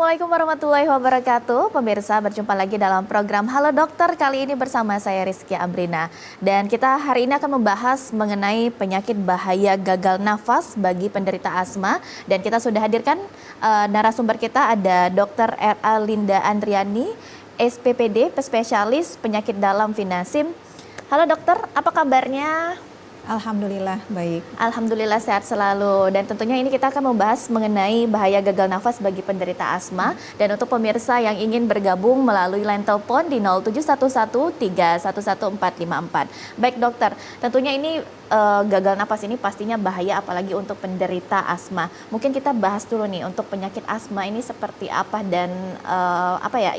Assalamualaikum warahmatullahi wabarakatuh. Pemirsa, berjumpa lagi dalam program Halo Dokter. Kali ini bersama saya Rizky Amrina. Dan kita hari ini akan membahas mengenai penyakit bahaya gagal nafas bagi penderita asma. Dan kita sudah hadirkan narasumber kita, ada Dr. R.A. Linda Andriani, SPPD, spesialis penyakit dalam Vinasim. Halo dokter, apa kabarnya? Alhamdulillah baik. Alhamdulillah sehat selalu, dan tentunya ini kita akan membahas mengenai bahaya gagal nafas bagi penderita asma. Dan untuk pemirsa yang ingin bergabung melalui line telepon di 0711311454. Baik dokter, tentunya ini gagal nafas ini pastinya bahaya apalagi untuk penderita asma. Mungkin kita bahas dulu nih untuk penyakit asma ini seperti apa dan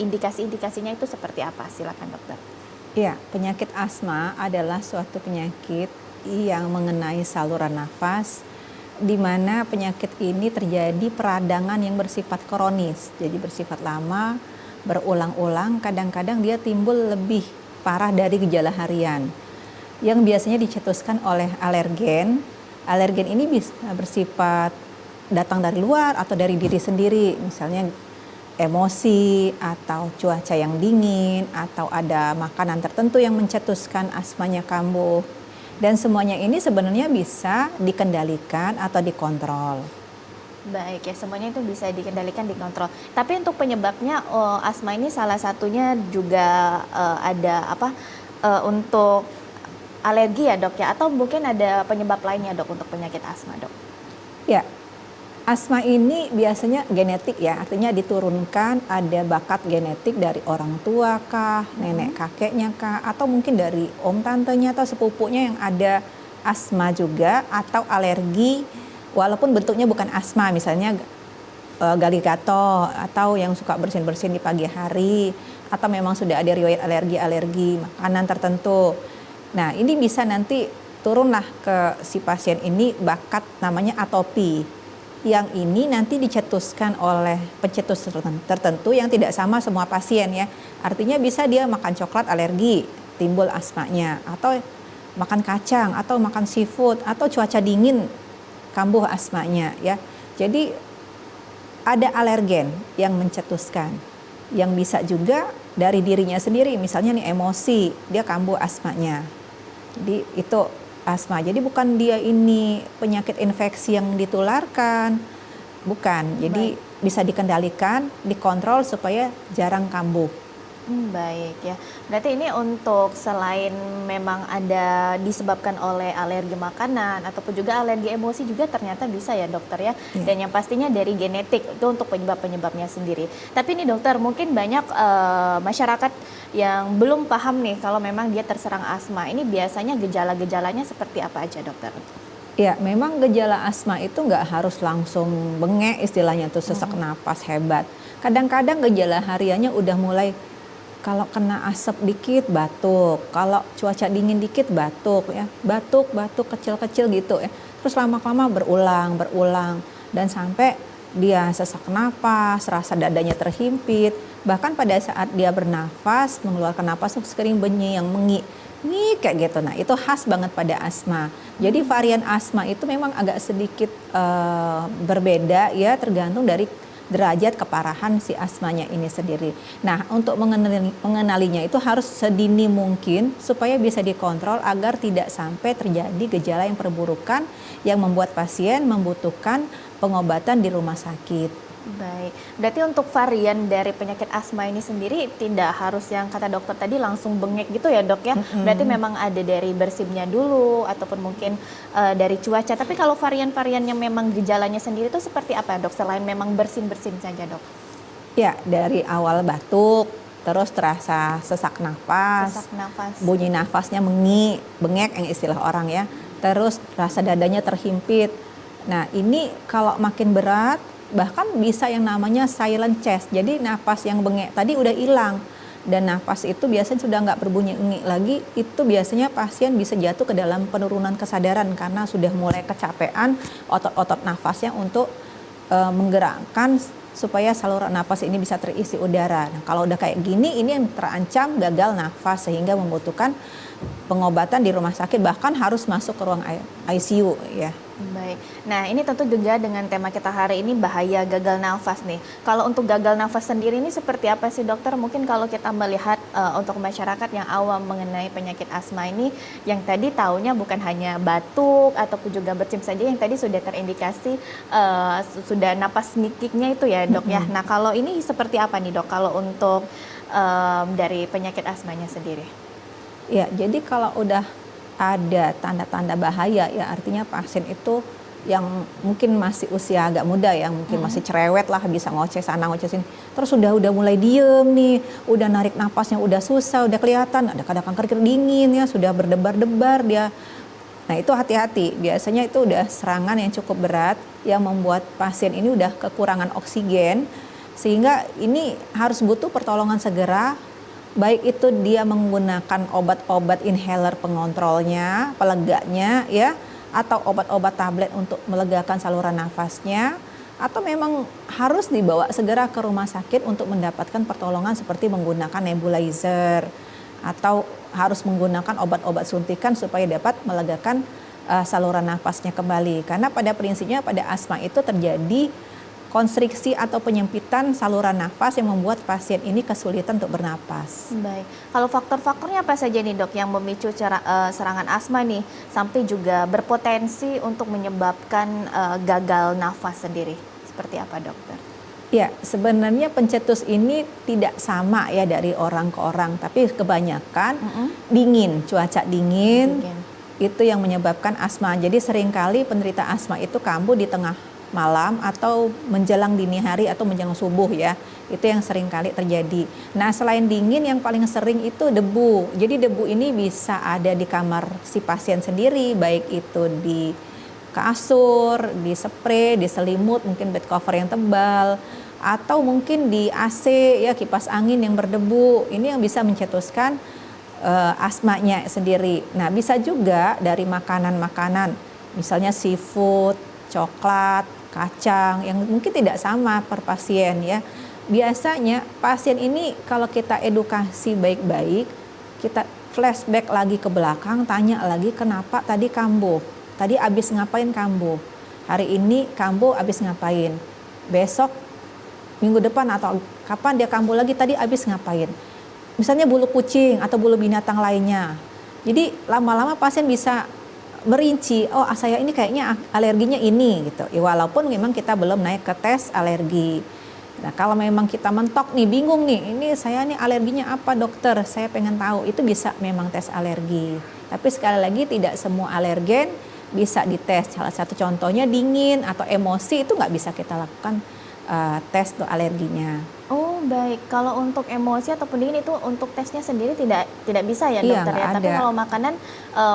indikasi-indikasinya itu seperti apa? Silakan dokter. Iya, penyakit asma adalah suatu penyakit yang mengenai saluran nafas, di mana penyakit ini terjadi peradangan yang bersifat kronis, jadi bersifat lama, berulang-ulang, kadang-kadang dia timbul lebih parah dari gejala harian, yang biasanya dicetuskan oleh alergen. Alergen ini bisa bersifat datang dari luar atau dari diri sendiri, misalnya emosi atau cuaca yang dingin atau ada makanan tertentu yang mencetuskan asmanya kambuh. Dan semuanya ini sebenarnya bisa dikendalikan atau dikontrol. Baik ya, semuanya itu bisa dikendalikan, dikontrol. Tapi untuk penyebabnya asma ini salah satunya juga untuk alergi ya dok ya? Atau mungkin ada penyebab lainnya dok untuk penyakit asma dok? Ya, asma ini biasanya genetik ya, artinya diturunkan, ada bakat genetik dari orang tua kah, nenek kakeknya kah, atau mungkin dari om tantenya atau sepupunya yang ada asma juga, atau alergi walaupun bentuknya bukan asma, misalnya galigato atau yang suka bersin-bersin di pagi hari, atau memang sudah ada riwayat alergi makanan tertentu. Nah, ini bisa nanti turunlah ke si pasien ini bakat namanya atopi. Yang ini nanti dicetuskan oleh pencetus tertentu yang tidak sama semua pasien ya. Artinya bisa dia makan coklat alergi, timbul asmanya, atau makan kacang, atau makan seafood, atau cuaca dingin kambuh asmanya ya. Jadi ada alergen yang mencetuskan. Yang bisa juga dari dirinya sendiri, misalnya nih emosi, dia kambuh asmanya. Jadi itu asma. Jadi bukan dia ini penyakit infeksi yang ditularkan, bukan. Jadi bisa dikendalikan, dikontrol supaya jarang kambuh. Baik ya. Berarti ini untuk selain memang ada disebabkan oleh alergi makanan ataupun juga alergi emosi juga ternyata bisa ya dokter ya. Ya. Dan yang pastinya dari genetik itu untuk penyebab-penyebabnya sendiri. Tapi ini dokter, mungkin banyak masyarakat yang belum paham nih kalau memang dia terserang asma. Ini biasanya gejala-gejalanya seperti apa aja dokter? Ya, memang gejala asma itu nggak harus langsung bengek, istilahnya tuh sesak napas hebat. Kadang-kadang gejala hariannya udah mulai kalau kena asap dikit batuk, kalau cuaca dingin dikit batuk ya, batuk kecil-kecil gitu ya. Terus lama-lama berulang dan sampai dia sesak napas, rasa dadanya terhimpit, bahkan pada saat dia bernafas mengeluarkan napas sekering benyi yang mengik kayak gitu. Nah, itu khas banget pada asma. Jadi varian asma itu memang agak sedikit berbeda ya, tergantung dari derajat keparahan si asmanya ini sendiri. Nah, untuk mengenalinya itu harus sedini mungkin supaya bisa dikontrol agar tidak sampai terjadi gejala yang perburukan yang membuat pasien membutuhkan pengobatan di rumah sakit. Baik, berarti untuk varian dari penyakit asma ini sendiri tidak harus yang kata dokter tadi langsung bengek gitu ya dok ya. Berarti memang ada dari bersimnya dulu ataupun mungkin dari cuaca. Tapi kalau varian-varian yang memang gejalanya sendiri itu seperti apa dok, selain memang bersin-bersin saja dok? Ya, dari awal batuk, terus terasa sesak nafas, bunyi nafasnya bengek yang istilah orang ya. Terus rasa dadanya terhimpit. Nah, ini kalau makin berat bahkan bisa yang namanya silent chest. Jadi napas yang bengek tadi udah hilang dan napas itu biasanya sudah nggak berbunyi engik lagi. Itu biasanya pasien bisa jatuh ke dalam penurunan kesadaran karena sudah mulai kecapean otot-otot nafasnya untuk menggerakkan supaya saluran napas ini bisa terisi udara. Nah, kalau udah kayak gini ini yang terancam gagal nafas sehingga membutuhkan pengobatan di rumah sakit, bahkan harus masuk ke ruang ICU ya. Baik. Nah, ini tentu juga dengan tema kita hari ini bahaya gagal nafas nih. Kalau untuk gagal nafas sendiri ini seperti apa sih dokter? Mungkin kalau kita melihat untuk masyarakat yang awam mengenai penyakit asma ini, yang tadi taunya bukan hanya batuk ataupun juga bersin saja, yang tadi sudah terindikasi sudah napas nikiknya itu ya dok ya. Nah, kalau ini seperti apa nih dok? Kalau untuk dari penyakit asmanya sendiri? Ya, jadi kalau udah ada tanda-tanda bahaya ya artinya pasien itu yang mungkin masih usia agak muda ya, mungkin masih cerewet lah, bisa ngoceh sana ngoceh sini. Terus udah mulai diem nih, udah narik napasnya udah susah, udah kelihatan ada kadang-kadang keringat dingin ya, sudah berdebar-debar dia. Nah, itu hati-hati. Biasanya itu udah serangan yang cukup berat yang membuat pasien ini udah kekurangan oksigen sehingga ini harus butuh pertolongan segera. Baik itu dia menggunakan obat-obat inhaler pengontrolnya, peleganya ya, atau obat-obat tablet untuk melegakan saluran nafasnya, atau memang harus dibawa segera ke rumah sakit untuk mendapatkan pertolongan seperti menggunakan nebulizer atau harus menggunakan obat-obat suntikan supaya dapat melegakan saluran nafasnya kembali. Karena pada prinsipnya pada asma itu terjadi konstriksi atau penyempitan saluran nafas yang membuat pasien ini kesulitan untuk bernapas. Baik, kalau faktor-faktornya apa saja nih dok yang memicu serangan asma nih sampai juga berpotensi untuk menyebabkan gagal nafas sendiri? Seperti apa dokter? Ya, sebenarnya pencetus ini tidak sama ya dari orang ke orang, tapi kebanyakan dingin, cuaca dingin itu yang menyebabkan asma. Jadi seringkali penderita asma itu kambuh di tengah malam atau menjelang dini hari atau menjelang subuh ya. Itu yang sering kali terjadi. Nah, selain dingin yang paling sering itu debu. Jadi debu ini bisa ada di kamar si pasien sendiri, baik itu di kasur, di spray, di selimut, mungkin bed cover yang tebal, atau mungkin di AC ya, kipas angin yang berdebu. Ini yang bisa mencetuskan asmanya sendiri. Nah, bisa juga dari makanan-makanan, misalnya seafood, coklat, kacang yang mungkin tidak sama per pasien ya. Biasanya pasien ini kalau kita edukasi baik-baik, kita flashback lagi ke belakang, tanya lagi kenapa tadi kambuh, tadi abis ngapain kambuh, hari ini kambuh abis ngapain, besok minggu depan atau kapan dia kambuh lagi, tadi abis ngapain, misalnya bulu kucing atau bulu binatang lainnya. Jadi lama-lama pasien bisa merinci, oh saya ini kayaknya alerginya ini gitu. Ya, walaupun memang kita belum naik ke tes alergi. Nah, kalau memang kita mentok nih, bingung nih, ini saya nih alerginya apa dokter? Saya pengen tahu. Itu bisa memang tes alergi. Tapi sekali lagi tidak semua alergen bisa dites. Salah satu contohnya dingin atau emosi itu nggak bisa kita lakukan tes untuk alerginya. Oh baik, kalau untuk emosi ataupun dingin itu untuk tesnya sendiri tidak bisa ya dokter ya. Tapi kalau makanan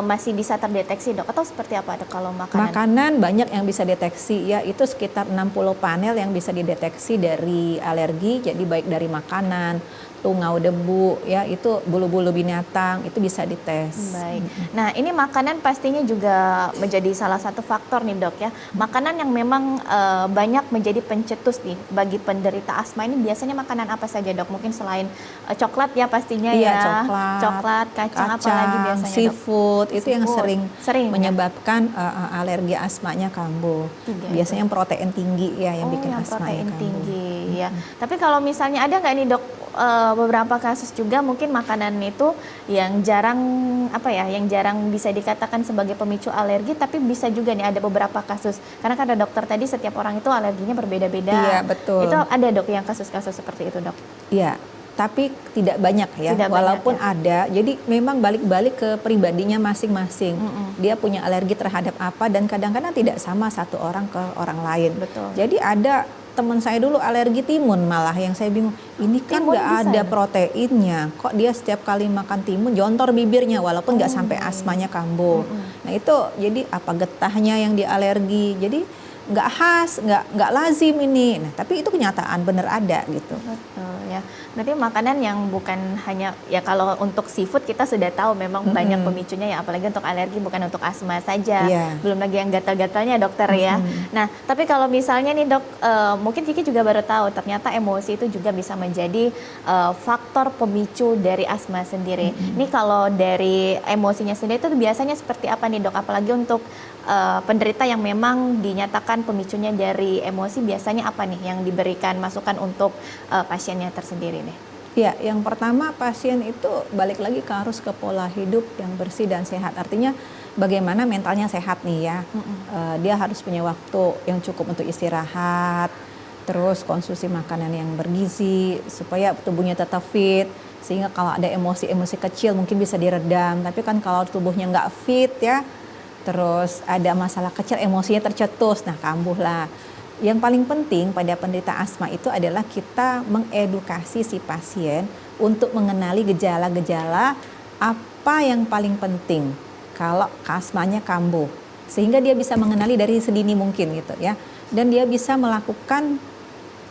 masih bisa terdeteksi dok, atau seperti apa dok kalau makanan? Makanan banyak yang bisa deteksi ya, itu sekitar 60 panel yang bisa dideteksi dari alergi. Jadi baik dari makanan, tungau debu ya, itu bulu-bulu binatang itu bisa dites. Baik. Nah, ini makanan pastinya juga menjadi salah satu faktor nih dok ya. Makanan yang memang banyak menjadi pencetus nih bagi penderita asma ini biasanya makanan apa saja dok? Mungkin selain coklat ya pastinya ya. Coklat, kacang apalagi biasanya seafood, dok? Itu yang sering menyebabkan alergi asmanya kambuh. Biasanya yang protein tinggi ya yang bikin asma protein tinggi ya. Tapi kalau misalnya ada nggak nih dok beberapa kasus juga mungkin makanan itu yang jarang yang jarang bisa dikatakan sebagai pemicu alergi, tapi bisa juga nih ada beberapa kasus karena kan ada dokter tadi setiap orang itu alerginya berbeda-beda. Iya betul. Itu ada dok yang kasus-kasus seperti itu dok? Iya, tapi tidak banyak ya, walaupun ada. Jadi memang balik-balik ke pribadinya masing-masing. Dia punya alergi terhadap apa dan kadang-kadang tidak sama satu orang ke orang lain. Betul. Jadi ada teman saya dulu alergi timun, malah yang saya bingung, ini kan nggak ada proteinnya, kok dia setiap kali makan timun jontor bibirnya walaupun nggak sampai asmanya kambuh. Nah itu jadi apa getahnya yang dialergi, jadi nggak khas, nggak lazim ini. Nah tapi itu kenyataan bener ada gitu. Betul ya. Berarti makanan yang bukan hanya ya, kalau untuk seafood kita sudah tahu memang banyak pemicunya ya, apalagi untuk alergi bukan untuk asma saja. Belum lagi yang gatal-gatalnya dokter ya. Nah tapi kalau misalnya nih dok, mungkin Kiki juga baru tahu ternyata emosi itu juga bisa menjadi faktor pemicu dari asma sendiri. Ini kalau dari emosinya sendiri itu biasanya seperti apa nih dok? Apalagi untuk penderita yang memang dinyatakan pemicunya dari emosi, biasanya apa nih yang diberikan masukan untuk pasiennya tersendiri nih? Ya, yang pertama pasien itu balik lagi harus ke pola hidup yang bersih dan sehat. Artinya bagaimana mentalnya sehat nih ya. Dia harus punya waktu yang cukup untuk istirahat, terus konsumsi makanan yang bergizi supaya tubuhnya tetap fit. Sehingga kalau ada emosi-emosi kecil mungkin bisa diredam. Tapi kan kalau tubuhnya nggak fit ya, terus ada masalah kecil emosinya tercetus, nah kambuh lah. Yang paling penting pada penderita asma itu adalah kita mengedukasi si pasien untuk mengenali gejala-gejala apa yang paling penting kalau asmanya kambuh. Sehingga dia bisa mengenali dari sedini mungkin gitu ya. Dan dia bisa melakukan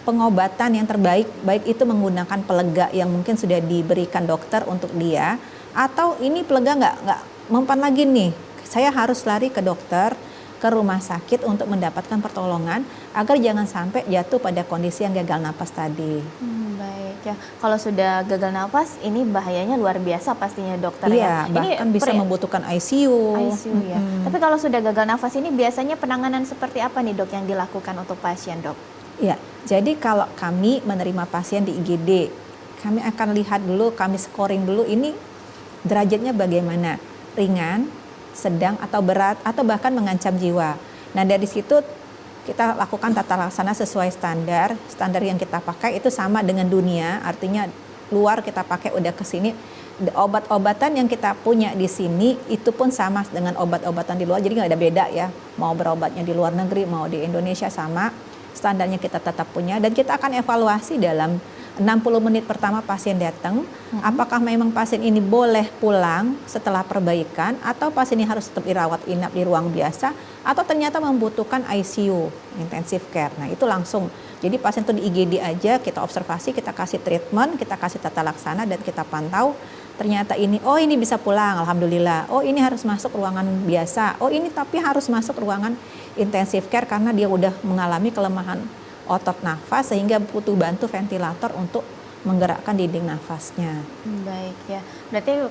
pengobatan yang terbaik, baik itu menggunakan pelega yang mungkin sudah diberikan dokter untuk dia, atau ini pelega nggak mempan lagi nih, saya harus lari ke dokter, ke rumah sakit untuk mendapatkan pertolongan agar jangan sampai jatuh pada kondisi yang gagal napas tadi. Baik ya, kalau sudah gagal nafas ini bahayanya luar biasa pastinya dokter Iya, ya. bahkan bisa membutuhkan ICU. ICU ya. Tapi kalau sudah gagal nafas ini biasanya penanganan seperti apa nih dok yang dilakukan untuk pasien dok? Ya, jadi kalau kami menerima pasien di IGD, kami akan lihat dulu, kami scoring dulu ini derajatnya bagaimana, ringan, sedang atau berat atau bahkan mengancam jiwa. Nah dari situ kita lakukan tata laksana sesuai standar yang kita pakai itu sama dengan dunia, artinya luar kita pakai udah ke sini, obat-obatan yang kita punya di sini itu pun sama dengan obat-obatan di luar, jadi nggak ada beda ya, mau berobatnya di luar negeri mau di Indonesia sama, standarnya kita tetap punya dan kita akan evaluasi dalam 60 menit pertama pasien datang, apakah memang pasien ini boleh pulang setelah perbaikan atau pasien ini harus tetap dirawat inap di ruang biasa atau ternyata membutuhkan ICU, intensive care. Nah itu langsung, jadi pasien itu di IGD aja, kita observasi, kita kasih treatment, kita kasih tata laksana dan kita pantau. Ternyata ini, oh ini bisa pulang, alhamdulillah. Oh ini harus masuk ruangan biasa. Oh ini tapi harus masuk ruangan intensive care karena dia udah mengalami kelemahan otot nafas sehingga butuh bantu ventilator untuk menggerakkan dinding nafasnya. Baik ya, berarti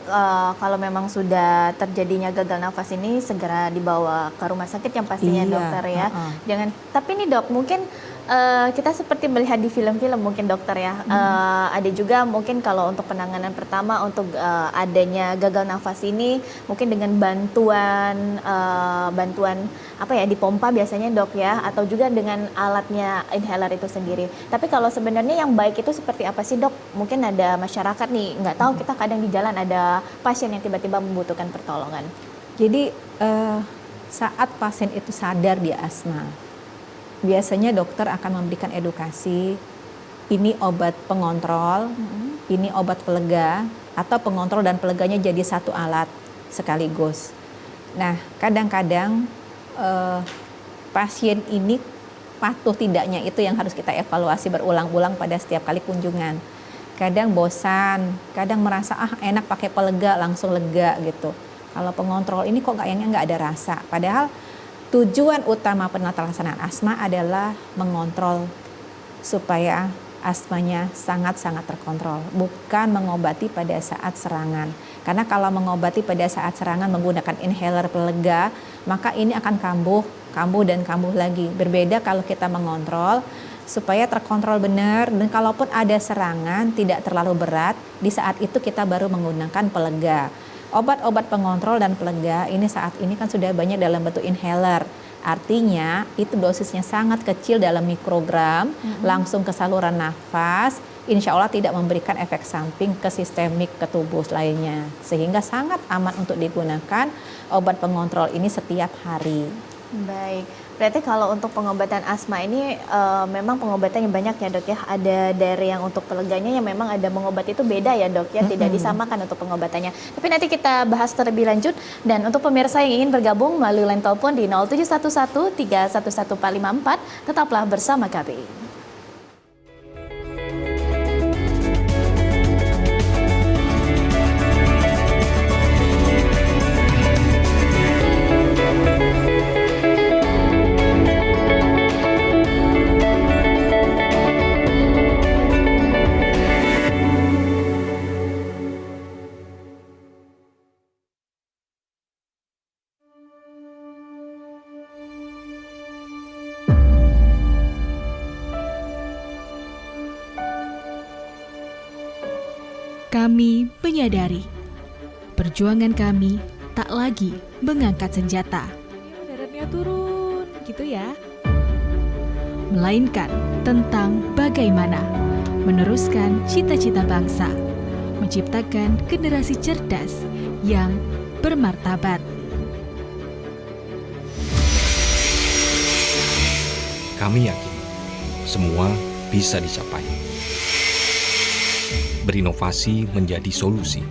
kalau memang sudah terjadinya gagal nafas ini segera dibawa ke rumah sakit yang pastinya dokter ya. Jangan, tapi nih dok mungkin kita seperti melihat di film-film mungkin dokter ya, ada juga mungkin kalau untuk penanganan pertama untuk adanya gagal nafas ini mungkin dengan bantuan apa ya, dipompa biasanya dok ya, atau juga dengan alatnya inhaler itu sendiri. Tapi kalau sebenarnya yang baik itu seperti apa sih dok? Mungkin ada masyarakat nih nggak tahu, kita kadang di jalan ada pasien yang tiba-tiba membutuhkan pertolongan. Jadi saat pasien itu sadar dia asma, biasanya dokter akan memberikan edukasi, ini obat pengontrol, ini obat pelega, atau pengontrol dan peleganya jadi satu alat sekaligus. Nah, kadang-kadang pasien ini patuh tidaknya itu yang harus kita evaluasi berulang-ulang pada setiap kali kunjungan. Kadang bosan, kadang merasa enak pakai pelega langsung lega gitu. Kalau pengontrol ini kok kayaknya nggak ada rasa. Padahal tujuan utama penata laksanaan asma adalah mengontrol supaya asmanya sangat-sangat terkontrol, bukan mengobati pada saat serangan. Karena kalau mengobati pada saat serangan menggunakan inhaler pelega, maka ini akan kambuh dan kambuh lagi. Berbeda kalau kita mengontrol supaya terkontrol benar, dan kalaupun ada serangan tidak terlalu berat, di saat itu kita baru menggunakan pelega. Obat-obat pengontrol dan pelega ini saat ini kan sudah banyak dalam bentuk inhaler. Artinya itu dosisnya sangat kecil dalam mikrogram, langsung ke saluran nafas, insya Allah tidak memberikan efek samping ke sistemik ke tubuh lainnya. Sehingga sangat aman untuk digunakan obat pengontrol ini setiap hari. Baik, berarti kalau untuk pengobatan asma ini memang pengobatannya banyak ya dok ya. Ada dari yang untuk peleganya yang memang ada mengobati itu beda ya dok ya, tidak disamakan untuk pengobatannya. Tapi nanti kita bahas terlebih lanjut, dan untuk pemirsa yang ingin bergabung melalui line telepon di 0711 311 454, tetaplah bersama kami. Kami menyadari perjuangan kami tak lagi mengangkat senjata. Daratnya turun, gitu ya. Melainkan tentang bagaimana meneruskan cita-cita bangsa, menciptakan generasi cerdas yang bermartabat. Kami yakin semua bisa dicapai. Berinovasi menjadi solusi.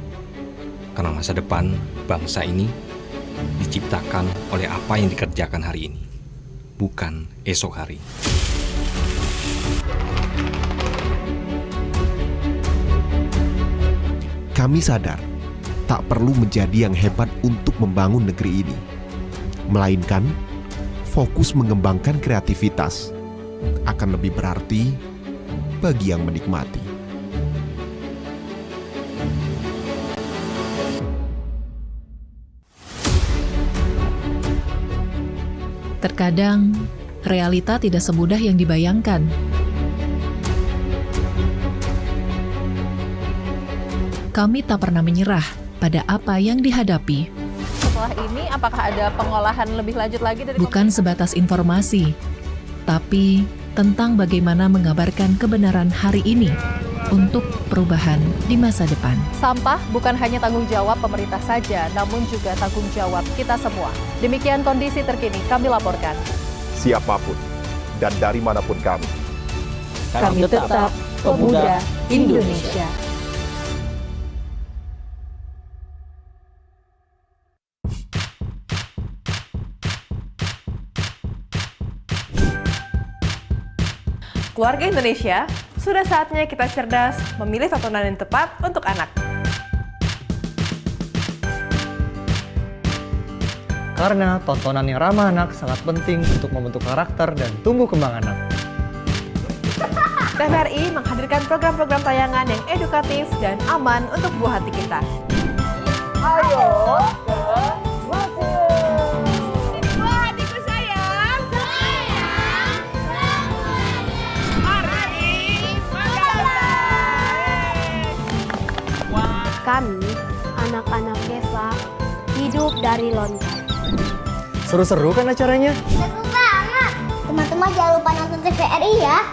Karena masa depan bangsa ini diciptakan oleh apa yang dikerjakan hari ini, bukan esok hari. Kami sadar tak perlu menjadi yang hebat untuk membangun negeri ini, melainkan fokus mengembangkan kreativitas akan lebih berarti bagi yang menikmati. Terkadang, realita tidak semudah yang dibayangkan. Kami tak pernah menyerah pada apa yang dihadapi. Setelah ini, apakah ada pengolahan lebih lanjut lagi dari Bukan sebatas informasi, tapi tentang bagaimana mengabarkan kebenaran hari ini untuk perubahan di masa depan. Sampah bukan hanya tanggung jawab pemerintah saja, namun juga tanggung jawab kita semua. Demikian kondisi terkini kami laporkan. Siapapun dan dari manapun kami Tetap pemuda Indonesia. Keluarga Indonesia, sudah saatnya kita cerdas memilih tontonan yang tepat untuk anak. Karena tontonan yang ramah anak sangat penting untuk membentuk karakter dan tumbuh kembang anak. TVRI menghadirkan program-program tayangan yang edukatif dan aman untuk buah hati kita. Ayo ke museum. Buah hatiku sayang. Kami, anak-anak Keva, hidup dari lontar. Seru-seru kan acaranya? Seru banget! Teman-teman jangan lupa nonton TVRI ya.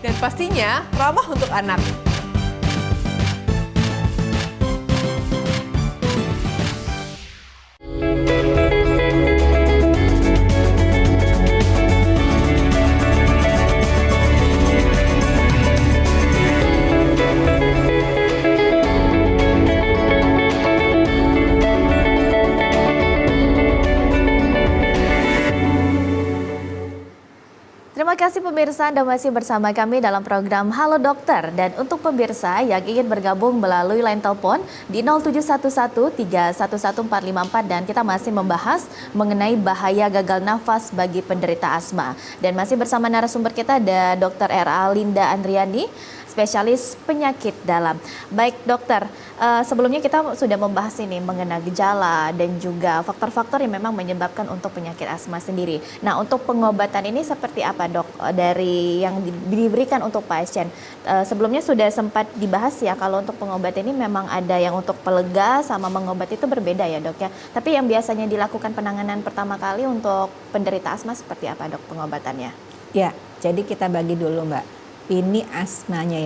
Dan pastinya ramah untuk anak. Terima kasih pemirsa, Anda masih bersama kami dalam program Halo Dokter. Dan untuk pemirsa yang ingin bergabung melalui line telepon di 0711311454 dan kita masih membahas mengenai bahaya gagal nafas bagi penderita asma. Dan masih bersama narasumber kita ada Dr. R.A. Linda Andriani, spesialis penyakit dalam. Baik dokter, sebelumnya kita sudah membahas ini mengenai gejala dan juga faktor-faktor yang memang menyebabkan untuk penyakit asma sendiri. Nah, untuk pengobatan ini seperti apa dok dari yang diberikan untuk pasien? Sebelumnya sudah sempat dibahas ya kalau untuk pengobatan ini memang ada yang untuk pelega sama mengobat itu berbeda ya dok ya. Tapi yang biasanya dilakukan penanganan pertama kali untuk penderita asma seperti apa dok pengobatannya? Ya, jadi kita bagi dulu Mbak. Ini asmanya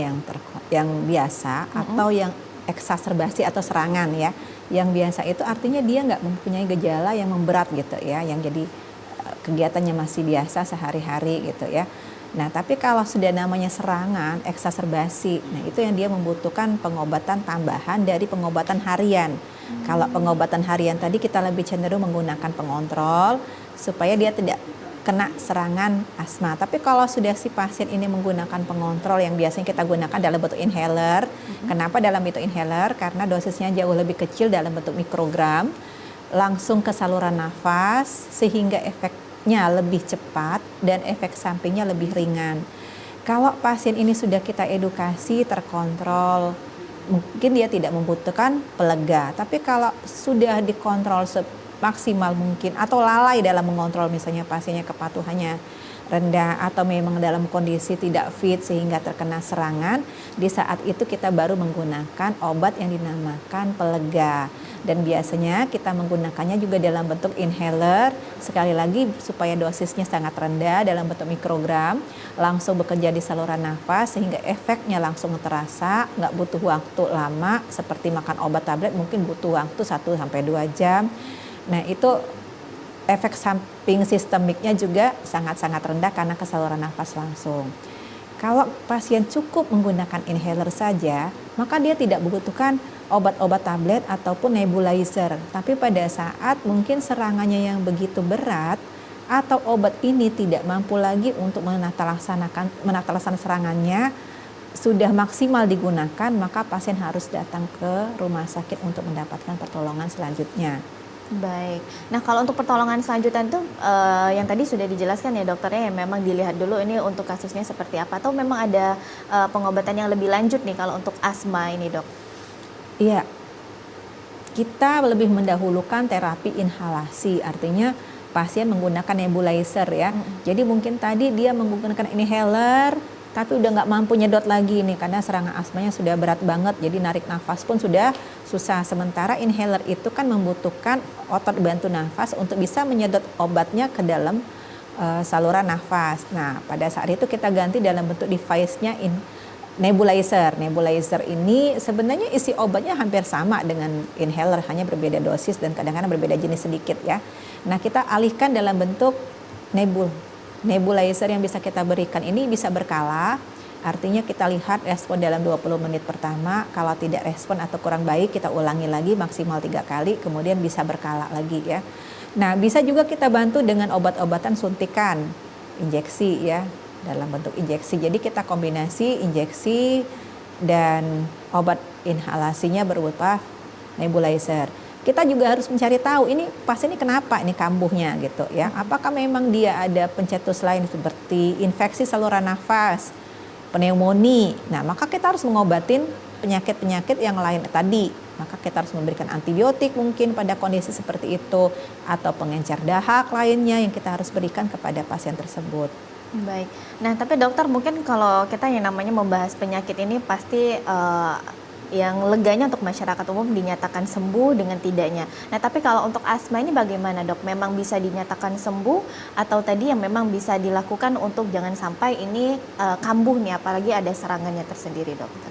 yang biasa atau yang eksaserbasi atau serangan ya. Yang biasa itu artinya dia nggak mempunyai gejala yang memberat gitu ya, yang jadi kegiatannya masih biasa sehari-hari gitu ya. Nah tapi kalau sudah namanya serangan, eksaserbasi, nah itu yang dia membutuhkan pengobatan tambahan dari pengobatan harian. Kalau pengobatan harian tadi kita lebih cenderung menggunakan pengontrol supaya dia tidak kena serangan asma. Tapi kalau sudah si pasien ini menggunakan pengontrol yang biasanya kita gunakan dalam bentuk inhaler. Kenapa dalam bentuk inhaler? Karena dosisnya jauh lebih kecil dalam bentuk mikrogram, langsung ke saluran nafas sehingga efeknya lebih cepat dan efek sampingnya lebih ringan. Kalau pasien ini sudah kita edukasi, terkontrol, mungkin dia tidak membutuhkan pelega. Tapi kalau sudah dikontrol maksimal mungkin atau lalai dalam mengontrol misalnya pasiennya kepatuhannya rendah atau memang dalam kondisi tidak fit sehingga terkena serangan, di saat itu kita baru menggunakan obat yang dinamakan pelega. Dan biasanya kita menggunakannya juga dalam bentuk inhaler, sekali lagi supaya dosisnya sangat rendah dalam bentuk mikrogram, langsung bekerja di saluran nafas sehingga efeknya langsung terasa, nggak butuh waktu lama seperti makan obat tablet mungkin butuh waktu 1-2 jam. Nah itu efek samping sistemiknya juga sangat-sangat rendah karena ke saluran nafas langsung. Kalau pasien cukup menggunakan inhaler saja, maka dia tidak membutuhkan obat-obat tablet ataupun nebulizer. Tapi pada saat mungkin serangannya yang begitu berat atau obat ini tidak mampu lagi untuk menata laksana serangannya, sudah maksimal digunakan, maka pasien harus datang ke rumah sakit untuk mendapatkan pertolongan selanjutnya. Baik. Nah kalau untuk pertolongan selanjutan itu yang tadi sudah dijelaskan ya dokternya, yang memang dilihat dulu ini untuk kasusnya seperti apa, atau memang ada pengobatan yang lebih lanjut nih kalau untuk asma ini dok? Iya, kita lebih mendahulukan terapi inhalasi, artinya pasien menggunakan nebulizer ya. Jadi mungkin tadi dia menggunakan inhaler, tapi udah nggak mampu nyedot lagi nih karena serangan asmanya sudah berat banget, jadi narik nafas pun sudah susah. Sementara inhaler itu kan membutuhkan otot bantu nafas untuk bisa menyedot obatnya ke dalam saluran nafas. Nah pada saat itu kita ganti dalam bentuk device-nya nebulizer. Nebulizer ini sebenarnya isi obatnya hampir sama dengan inhaler, hanya berbeda dosis dan kadang-kadang berbeda jenis sedikit ya. Nah kita alihkan dalam bentuk nebulizer yang bisa kita berikan ini bisa berkala, artinya kita lihat respon dalam 20 menit pertama, kalau tidak respon atau kurang baik kita ulangi lagi maksimal 3 kali, kemudian bisa berkala lagi ya. Nah bisa juga kita bantu dengan obat-obatan suntikan, injeksi ya, dalam bentuk injeksi. Jadi kita kombinasi injeksi dan obat inhalasinya berupa nebulizer. Kita juga harus mencari tahu ini pasien ini kenapa ini kambuhnya gitu ya. Apakah memang dia ada pencetus lain seperti infeksi saluran nafas, pneumonia. Nah, maka kita harus mengobatin penyakit-penyakit yang lain tadi. Maka kita harus memberikan antibiotik mungkin pada kondisi seperti itu atau pengencer dahak lainnya yang kita harus berikan kepada pasien tersebut. Baik. Nah, tapi dokter mungkin kalau kita yang namanya membahas penyakit ini pasti yang leganya untuk masyarakat umum dinyatakan sembuh dengan tidaknya. Nah, tapi kalau untuk asma ini bagaimana dok? Memang bisa dinyatakan sembuh atau tadi yang memang bisa dilakukan untuk jangan sampai ini kambuh nih, apalagi ada serangannya tersendiri dokter?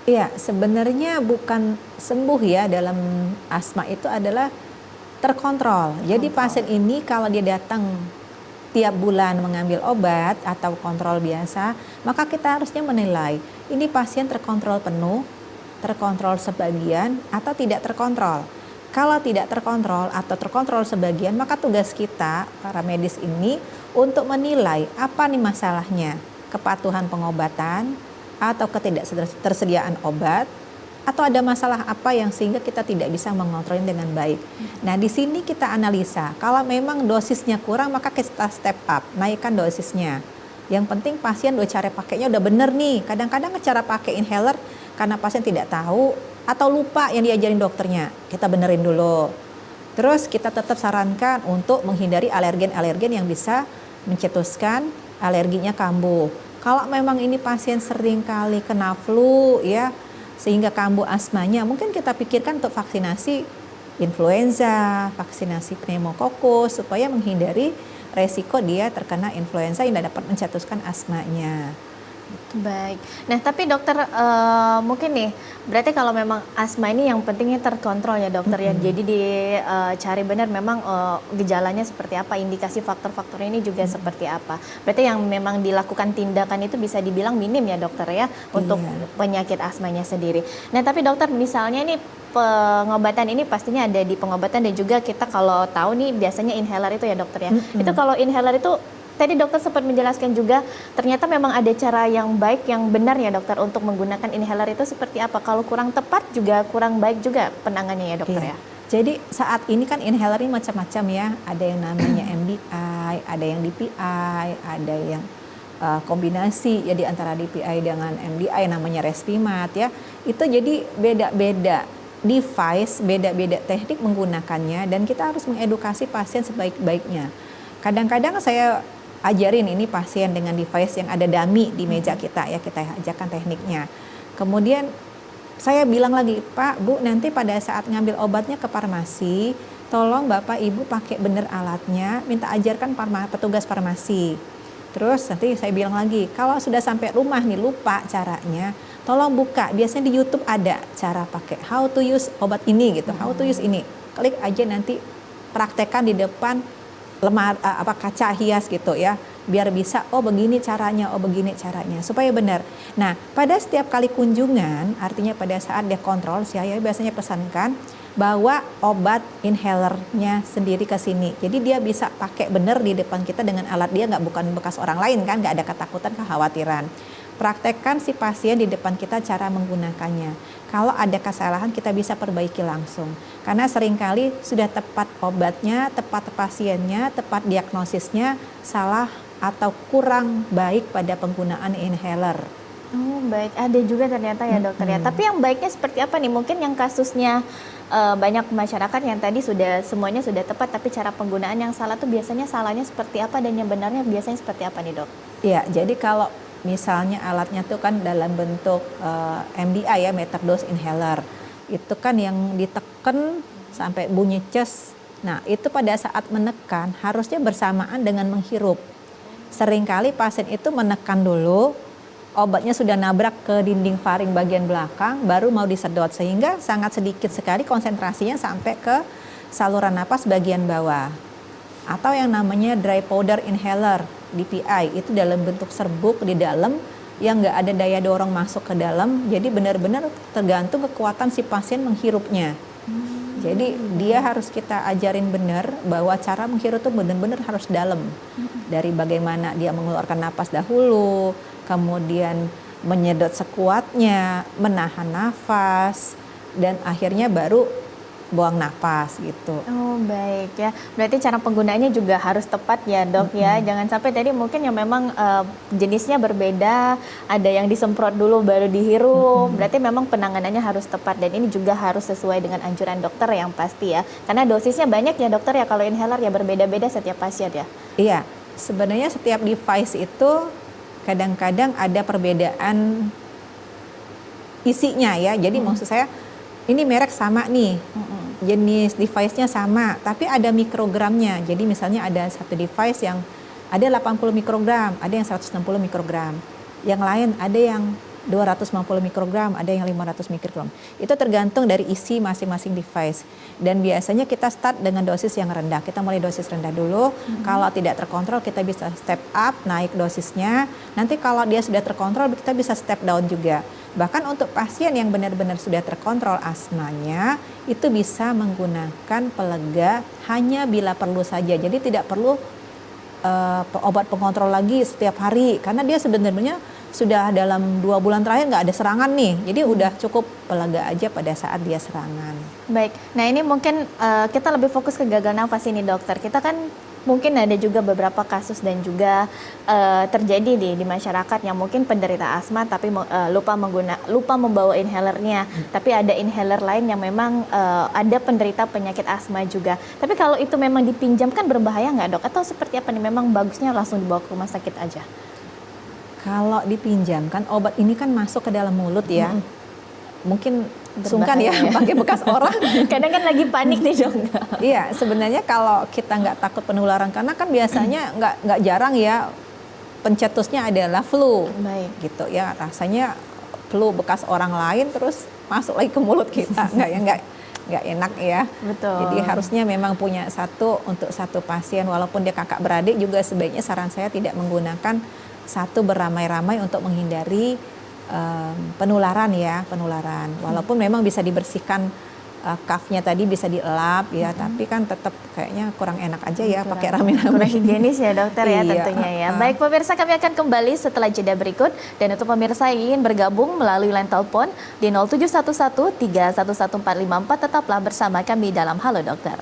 Iya, sebenarnya bukan sembuh ya, dalam asma itu adalah terkontrol. Jadi pasien ini kalau dia datang tiap bulan mengambil obat atau kontrol biasa, maka kita harusnya menilai ini pasien terkontrol penuh, terkontrol sebagian atau tidak terkontrol. Kalau tidak terkontrol atau terkontrol sebagian, maka tugas kita para medis ini untuk menilai apa nih masalahnya, kepatuhan pengobatan atau ketidaktersediaan obat, atau ada masalah apa yang sehingga kita tidak bisa mengontrolnya dengan baik. Nah di sini kita analisa, kalau memang dosisnya kurang maka kita step up, naikkan dosisnya. Yang penting pasien cara pakainya udah bener nih. Kadang-kadang cara pakai inhaler karena pasien tidak tahu atau lupa yang diajarin dokternya, kita benerin dulu. Terus kita tetap sarankan untuk menghindari alergen-alergen yang bisa mencetuskan alerginya kambuh. Kalau memang ini pasien sering kali kena flu ya, sehingga kambuh asmanya, mungkin kita pikirkan untuk vaksinasi influenza, vaksinasi pneumokokus supaya menghindari resiko dia terkena influenza yang dapat mencetuskan asmanya. Baik. Nah, tapi dokter mungkin nih, berarti kalau memang asma ini yang pentingnya terkontrol ya dokter ya. Jadi dicari benar memang gejalanya seperti apa, indikasi faktor-faktor ini juga seperti apa. Berarti yang memang dilakukan tindakan itu bisa dibilang minim ya dokter ya untuk penyakit asmanya sendiri. Nah, tapi dokter misalnya ini pengobatan ini pastinya ada di pengobatan dan juga kita kalau tahu nih biasanya inhaler itu ya dokter ya. Itu kalau inhaler itu tadi dokter sempat menjelaskan juga ternyata memang ada cara yang baik, yang benar ya dokter untuk menggunakan inhaler itu seperti apa. Kalau kurang tepat juga kurang baik juga penanganannya ya dokter ya. Jadi saat ini kan inhaler ini macam-macam ya. Ada yang namanya MDI, ada yang DPI, ada yang kombinasi ya di antara DPI dengan MDI namanya Respimat ya. Itu jadi beda-beda device, beda-beda teknik menggunakannya dan kita harus mengedukasi pasien sebaik-baiknya. Kadang-kadang saya ajarin ini pasien dengan device yang ada dummy di meja kita ya, kita ajarkan tekniknya. Kemudian saya bilang lagi, Pak, Bu, nanti pada saat ngambil obatnya ke farmasi, tolong Bapak Ibu pakai bener alatnya, minta ajarkan petugas farmasi. Terus nanti saya bilang lagi, kalau sudah sampai rumah nih lupa caranya, tolong buka. Biasanya di YouTube ada cara pakai how to use obat ini gitu, how to use ini. Klik aja nanti praktekkan di depan kaca hias gitu ya, biar bisa begini caranya, begini caranya, supaya benar. Nah, pada setiap kali kunjungan, artinya pada saat dia kontrol, saya biasanya pesankan bawa obat inhalernya sendiri ke sini. Jadi dia bisa pakai benar di depan kita dengan alat dia, bukan bekas orang lain kan, nggak ada ketakutan, kekhawatiran. Praktekkan si pasien di depan kita cara menggunakannya. Kalau ada kesalahan kita bisa perbaiki langsung. Karena seringkali sudah tepat obatnya, tepat pasiennya, tepat diagnosisnya, salah atau kurang baik pada penggunaan inhaler. Oh baik, ada juga ternyata ya dokter ya. Tapi yang baiknya seperti apa nih? Mungkin yang kasusnya banyak masyarakat yang tadi semuanya sudah tepat, tapi cara penggunaan yang salah tuh biasanya salahnya seperti apa dan yang benarnya biasanya seperti apa nih dok? Iya, jadi kalau misalnya alatnya tuh kan dalam bentuk MDI ya, metered dose inhaler. Itu kan yang ditekan sampai bunyi ces. Nah, itu pada saat menekan harusnya bersamaan dengan menghirup. Seringkali pasien itu menekan dulu, obatnya sudah nabrak ke dinding faring bagian belakang, baru mau disedot, sehingga sangat sedikit sekali konsentrasinya sampai ke saluran napas bagian bawah. Atau yang namanya dry powder inhaler, DPI, itu dalam bentuk serbuk di dalam yang nggak ada daya dorong masuk ke dalam, jadi benar-benar tergantung kekuatan si pasien menghirupnya. Jadi dia harus kita ajarin benar bahwa cara menghirup itu benar-benar harus dalam. Dari bagaimana dia mengeluarkan napas dahulu, kemudian menyedot sekuatnya, menahan nafas, dan akhirnya baru buang napas gitu. Oh baik ya, berarti cara penggunaannya juga harus tepat ya dok ya. Jangan sampai tadi mungkin yang memang jenisnya berbeda, ada yang disemprot dulu baru dihirup. Berarti memang penanganannya harus tepat dan ini juga harus sesuai dengan anjuran dokter yang pasti ya. Karena dosisnya banyak ya dokter ya, kalau inhaler ya berbeda-beda setiap pasien ya. Iya, sebenarnya setiap device itu kadang-kadang ada perbedaan isinya ya. Jadi maksud saya ini merek sama nih, jenis device-nya sama, tapi ada mikrogramnya. Jadi misalnya ada satu device yang ada 80 mikrogram, ada yang 160 mikrogram. Yang lain ada yang 250 mikrogram, ada yang 500 mikrogram. Itu tergantung dari isi masing-masing device. Dan biasanya kita start dengan dosis yang rendah. Kita mulai dosis rendah dulu. Kalau tidak terkontrol kita bisa step up, naik dosisnya. Nanti kalau dia sudah terkontrol kita bisa step down juga. Bahkan untuk pasien yang benar-benar sudah terkontrol asmanya, itu bisa menggunakan pelega hanya bila perlu saja. Jadi tidak perlu obat pengontrol lagi setiap hari, karena dia sebenarnya sudah dalam 2 bulan terakhir nggak ada serangan nih. Jadi udah cukup pelega aja pada saat dia serangan. Baik, nah ini mungkin kita lebih fokus ke gagal nafas ini dokter. Kita kan mungkin ada juga beberapa kasus dan juga terjadi di masyarakat yang mungkin penderita asma tapi lupa membawa inhalernya. Tapi ada inhaler lain yang memang ada penderita penyakit asma juga. Tapi kalau itu memang dipinjamkan berbahaya nggak dok? Atau seperti apa nih? Memang bagusnya langsung dibawa ke rumah sakit aja? Kalau dipinjamkan, obat ini kan masuk ke dalam mulut ya. Mungkin sungkan ya pakai bekas orang. Kadang kan lagi panik nih dok. Iya, sebenarnya kalau kita nggak takut penularan, karena kan biasanya nggak jarang ya pencetusnya adalah flu. Baik. Gitu ya, rasanya flu bekas orang lain terus masuk lagi ke mulut kita, nggak enak ya. Betul. Jadi harusnya memang punya satu untuk satu pasien, walaupun dia kakak beradik juga sebaiknya saran saya tidak menggunakan satu beramai-ramai untuk menghindari penularan. Walaupun memang bisa dibersihkan cuff-nya tadi bisa dielap ya, tapi kan tetap kayaknya kurang enak aja ya pakai rame-rame. Kurang higienis ya dokter ya Iya. tentunya ya. Baik pemirsa, kami akan kembali setelah jeda berikut, dan untuk pemirsa yang ingin bergabung melalui line telepon di 0711 311454 tetaplah bersama kami dalam Halo Dokter.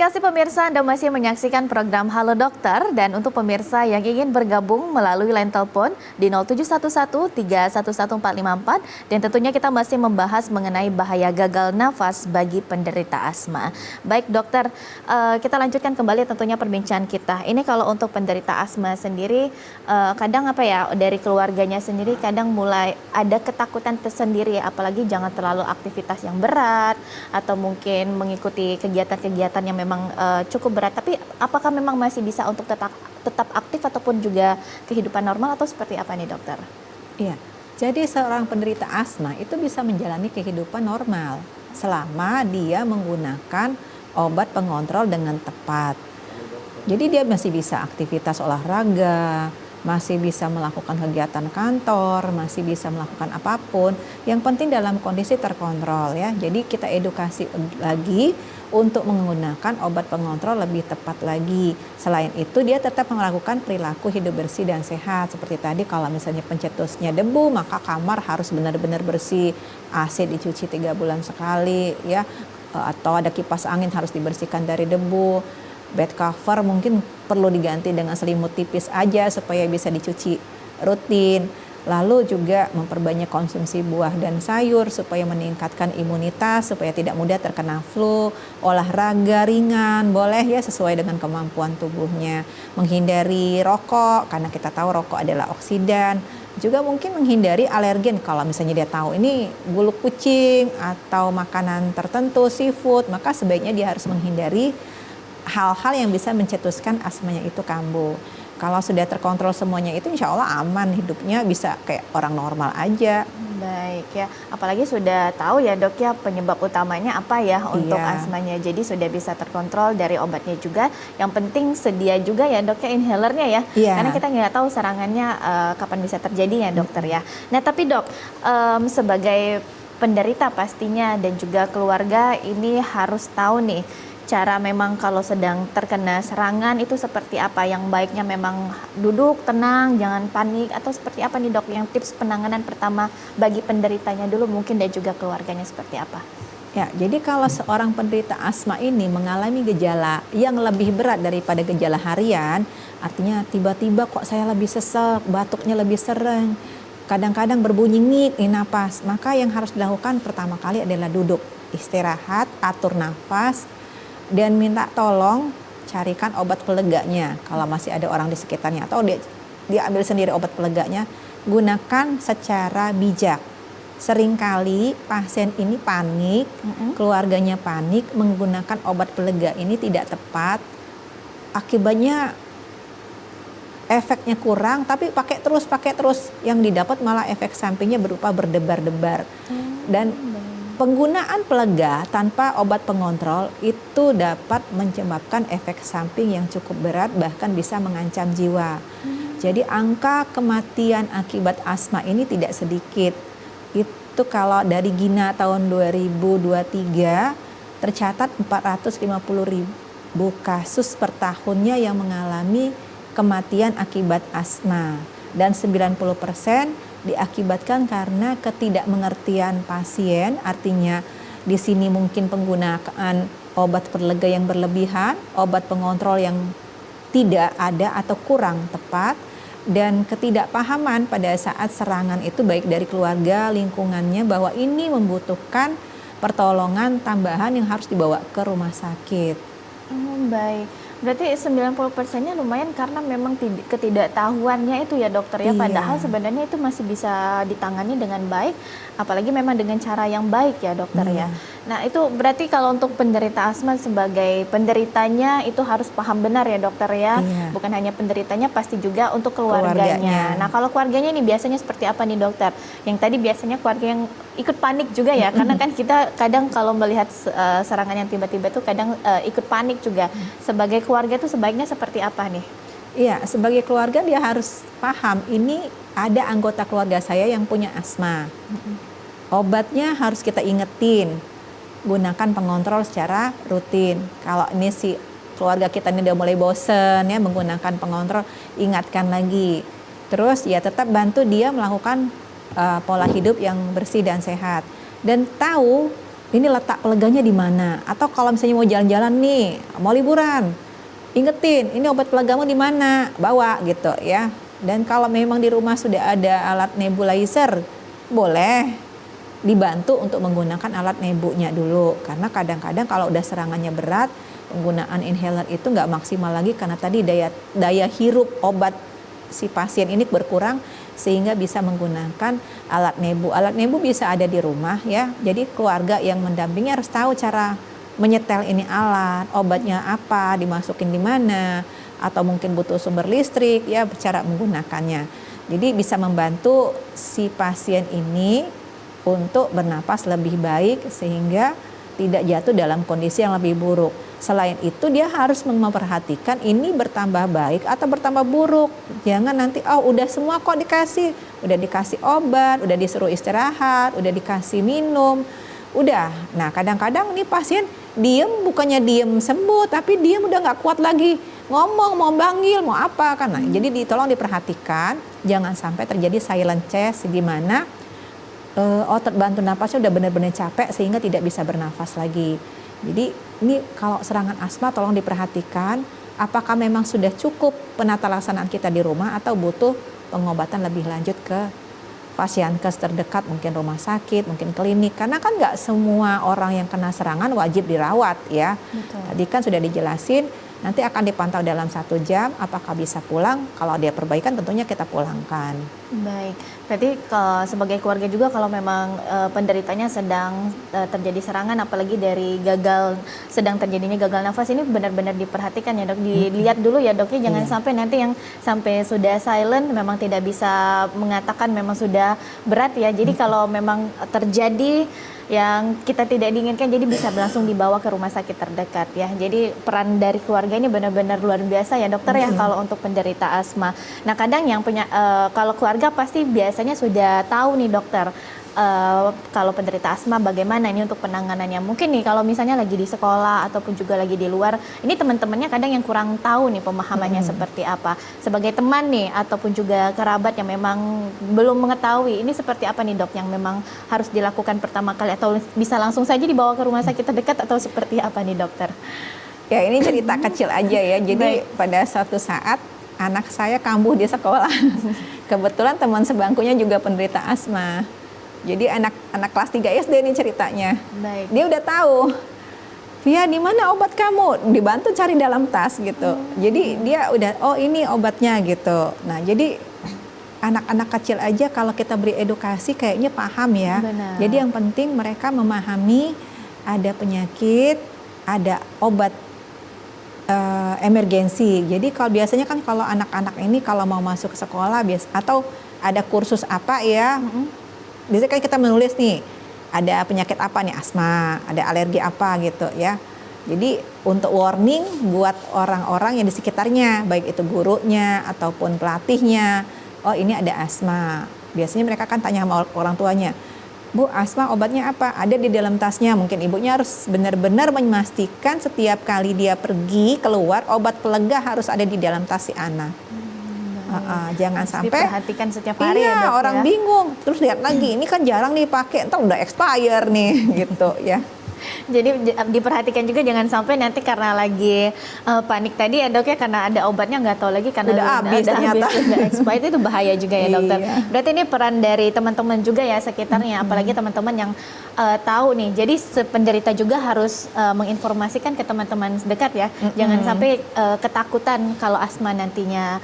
kasih pemirsa, Anda masih menyaksikan program Halo Dokter, dan untuk pemirsa yang ingin bergabung melalui line telepon di 0711311454, dan tentunya kita masih membahas mengenai bahaya gagal nafas bagi penderita asma. Baik dokter, kita lanjutkan kembali tentunya perbincangan kita. Ini kalau untuk penderita asma sendiri, kadang dari keluarganya sendiri kadang mulai ada ketakutan tersendiri, apalagi jangan terlalu aktivitas yang berat atau mungkin mengikuti kegiatan-kegiatan yang memang cukup berat. Tapi apakah memang masih bisa untuk tetap aktif ataupun juga kehidupan normal, atau seperti apa nih dokter? Iya, jadi seorang penderita asma itu bisa menjalani kehidupan normal selama dia menggunakan obat pengontrol dengan tepat. Jadi dia masih bisa aktivitas olahraga, masih bisa melakukan kegiatan kantor, masih bisa melakukan apapun. Yang penting dalam kondisi terkontrol ya. Jadi kita edukasi lagi untuk menggunakan obat pengontrol lebih tepat lagi. Selain itu dia tetap melakukan perilaku hidup bersih dan sehat. Seperti tadi kalau misalnya pencetusnya debu, maka kamar harus benar-benar bersih. AC dicuci 3 bulan sekali ya. Atau ada kipas angin harus dibersihkan dari debu. Bed cover mungkin perlu diganti dengan selimut tipis aja supaya bisa dicuci rutin. Lalu juga memperbanyak konsumsi buah dan sayur supaya meningkatkan imunitas, supaya tidak mudah terkena flu. Olahraga ringan boleh ya sesuai dengan kemampuan tubuhnya. Menghindari rokok karena kita tahu rokok adalah oksidan. Juga mungkin menghindari alergen kalau misalnya dia tahu ini bulu kucing atau makanan tertentu, seafood, maka sebaiknya dia harus menghindari hal-hal yang bisa mencetuskan asmanya itu kambuh. Kalau sudah terkontrol semuanya itu insya Allah aman, hidupnya bisa kayak orang normal aja. Baik ya, apalagi sudah tahu ya dok ya penyebab utamanya apa ya untuk asmanya. Jadi sudah bisa terkontrol dari obatnya juga. Yang penting sedia juga ya dok ya inhalernya ya. Karena kita nggak tahu serangannya kapan bisa terjadi ya dokter ya. Nah tapi dok, sebagai penderita pastinya dan juga keluarga ini harus tahu nih, cara memang kalau sedang terkena serangan itu seperti apa? Yang baiknya memang duduk, tenang, jangan panik, atau seperti apa nih dok? Yang tips penanganan pertama bagi penderitanya dulu mungkin dan juga keluarganya seperti apa? Ya, jadi kalau seorang penderita asma ini mengalami gejala yang lebih berat daripada gejala harian, artinya tiba-tiba kok saya lebih sesek, batuknya lebih sering, kadang-kadang berbunyi ngik di napas, maka yang harus dilakukan pertama kali adalah duduk, istirahat, atur nafas, dan minta tolong carikan obat peleganya kalau masih ada orang di sekitarnya, atau dia ambil sendiri obat peleganya. Gunakan secara bijak. Seringkali pasien ini panik, keluarganya panik, menggunakan obat pelega ini tidak tepat. Akibatnya efeknya kurang, tapi pakai terus, yang didapat malah efek sampingnya berupa berdebar-debar. Dan penggunaan pelega tanpa obat pengontrol itu dapat menyebabkan efek samping yang cukup berat, bahkan bisa mengancam jiwa. Jadi angka kematian akibat asma ini tidak sedikit. Itu kalau dari Gina tahun 2023 tercatat 450.000 kasus per tahunnya yang mengalami kematian akibat asma. Dan 90% diakibatkan karena ketidakmengertian pasien, artinya di sini mungkin penggunaan obat pelega yang berlebihan, obat pengontrol yang tidak ada atau kurang tepat, dan ketidakpahaman pada saat serangan itu baik dari keluarga, lingkungannya bahwa ini membutuhkan pertolongan tambahan yang harus dibawa ke rumah sakit. Baik. Berarti 90%-nya lumayan karena memang ketidaktahuannya itu ya dokter ya. Padahal sebenarnya itu masih bisa ditangani dengan baik, apalagi memang dengan cara yang baik ya dokter ya. Nah itu berarti kalau untuk penderita asma sebagai penderitanya itu harus paham benar ya dokter ya. Bukan hanya penderitanya, pasti juga untuk keluarganya. Nah kalau keluarganya ini biasanya seperti apa nih dokter? Yang tadi biasanya keluarga yang ikut panik juga ya, karena kan kita kadang kalau melihat serangan yang tiba-tiba itu kadang ikut panik juga. Sebagai keluarga itu sebaiknya seperti apa nih? Iya, sebagai keluarga dia harus paham ini ada anggota keluarga saya yang punya asma. Obatnya harus kita ingetin, gunakan pengontrol secara rutin. Kalau ini si keluarga kita ini udah mulai bosen ya menggunakan pengontrol, ingatkan lagi. Terus ya tetap bantu dia melakukan pola hidup yang bersih dan sehat. Dan tahu ini letak peleganya di mana. Atau kalau misalnya mau jalan-jalan nih, mau liburan, ingetin ini obat pelegamu di mana, bawa gitu ya. Dan kalau memang di rumah sudah ada alat nebulizer, boleh dibantu untuk menggunakan alat nebunya dulu. Karena kadang-kadang kalau udah serangannya berat, penggunaan inhaler itu nggak maksimal lagi karena tadi daya hirup obat si pasien ini berkurang, sehingga bisa menggunakan alat nebu. Alat nebu bisa ada di rumah ya. Jadi keluarga yang mendampingi harus tahu cara menyetel ini alat, obatnya apa, dimasukin di mana, atau mungkin butuh sumber listrik ya, cara menggunakannya. Jadi bisa membantu si pasien ini untuk bernapas lebih baik sehingga tidak jatuh dalam kondisi yang lebih buruk. Selain itu dia harus memperhatikan ini bertambah baik atau bertambah buruk. Jangan nanti udah semua kok dikasih, udah dikasih obat, udah disuruh istirahat, udah dikasih minum, udah. Nah kadang-kadang nih pasien diem, bukannya diem sembuh, tapi diem udah nggak kuat lagi ngomong, mau banggil, mau apa kan. Nah, jadi tolong diperhatikan, jangan sampai terjadi silent chest di mana otot bantu napasnya udah benar-benar capek sehingga tidak bisa bernafas lagi. Jadi ini kalau serangan asma tolong diperhatikan apakah memang sudah cukup penata laksanaan kita di rumah atau butuh pengobatan lebih lanjut ke pasienkes terdekat, mungkin rumah sakit, mungkin klinik. Karena kan nggak semua orang yang kena serangan wajib dirawat ya. Betul. Tadi kan sudah dijelasin, nanti akan dipantau dalam 1 jam, apakah bisa pulang, kalau dia perbaikan tentunya kita pulangkan. Baik, berarti sebagai keluarga juga kalau memang penderitanya sedang terjadi serangan, apalagi dari sedang terjadinya gagal nafas, ini benar-benar diperhatikan ya dok, dilihat dulu ya doknya, jangan sampai nanti yang sampai sudah silent memang tidak bisa mengatakan memang sudah berat ya, jadi kalau memang terjadi yang kita tidak diinginkan jadi bisa langsung dibawa ke rumah sakit terdekat ya. Jadi peran dari keluarga ini benar-benar luar biasa ya dokter ya kalau untuk penderita asma. Nah kadang yang punya kalau keluarga pasti biasanya sudah tahu nih dokter kalau penderita asma bagaimana ini untuk penanganannya. Mungkin nih kalau misalnya lagi di sekolah ataupun juga lagi di luar, ini teman-temannya kadang yang kurang tahu nih pemahamannya seperti apa. Sebagai teman nih ataupun juga kerabat yang memang belum mengetahui ini seperti apa nih dok yang memang harus dilakukan pertama kali, atau bisa langsung saja dibawa ke rumah sakit terdekat atau seperti apa nih dokter? Ya ini cerita kecil aja ya. Jadi pada suatu saat anak saya kambuh di sekolah. Kebetulan teman sebangkunya juga penderita asma. Jadi anak kelas 3 SD nih ceritanya. Baik. Dia udah tahu. Via, di mana obat kamu? Dibantu cari dalam tas gitu. Jadi dia udah, oh ini obatnya gitu. Nah jadi anak-anak kecil aja kalau kita beri edukasi kayaknya paham ya. Benar. Jadi yang penting mereka memahami ada penyakit, ada obat emergensi. Jadi kalau biasanya kan kalau anak-anak ini kalau mau masuk ke sekolah atau ada kursus apa ya, biasanya kan kita menulis nih, ada penyakit apa nih, asma, ada alergi apa gitu ya. Jadi untuk warning buat orang-orang yang di sekitarnya, baik itu gurunya ataupun pelatihnya, oh ini ada asma. Biasanya mereka kan tanya sama orang tuanya, Bu, asma obatnya apa? Ada di dalam tasnya. Mungkin ibunya harus benar-benar memastikan setiap kali dia pergi keluar, obat pelega harus ada di dalam tas si anak. Jangan sampai diperhatikan setiap hari ya dok, orang bingung terus lihat lagi ini kan jarang dipakai, entar udah expire nih gitu ya. Jadi diperhatikan juga jangan sampai nanti karena lagi panik tadi ya dok ya, karena ada obatnya nggak tahu lagi karena udah habis ternyata udah expired, itu bahaya juga ya dokter. Berarti ini peran dari teman-teman juga ya sekitarnya, apalagi teman-teman yang tahu nih. Jadi penderita juga harus menginformasikan ke teman-teman dekat ya. Jangan sampai ketakutan kalau asma nantinya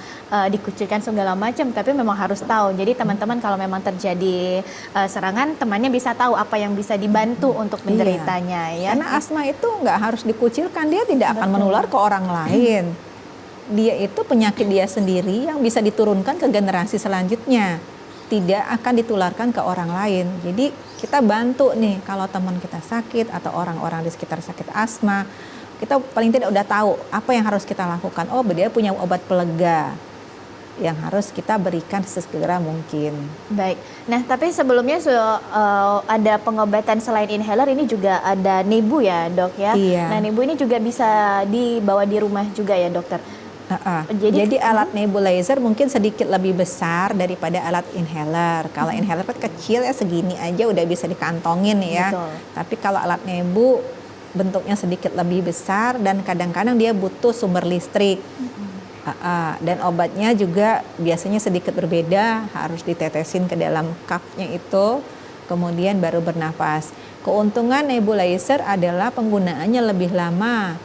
dikucilkan segala macam, tapi memang harus tahu. Jadi teman-teman kalau memang terjadi serangan, temannya bisa tahu apa yang bisa dibantu untuk penderitanya ya. Karena asma itu nggak harus dikucilkan, dia tidak akan menular ke orang lain. Dia itu penyakit dia sendiri yang bisa diturunkan ke generasi selanjutnya, tidak akan ditularkan ke orang lain. Jadi kita bantu nih kalau teman kita sakit atau orang-orang di sekitar sakit asma, kita paling tidak udah tahu apa yang harus kita lakukan. Oh, dia punya obat pelega yang harus kita berikan sesegera mungkin. Baik. Nah, tapi sebelumnya ada pengobatan selain inhaler, ini juga ada nebu ya dok ya. Iya. Nah, nebu ini juga bisa dibawa di rumah juga ya dokter. Jadi alat nebulizer mungkin sedikit lebih besar daripada alat inhaler. Kalau inhaler kan kecil ya, segini aja udah bisa dikantongin ya. Betul. Tapi kalau alat nebu bentuknya sedikit lebih besar dan kadang-kadang dia butuh sumber listrik. Dan obatnya juga biasanya sedikit berbeda, harus ditetesin ke dalam cup-nya itu, kemudian baru bernafas. Keuntungan nebulizer adalah penggunaannya lebih lama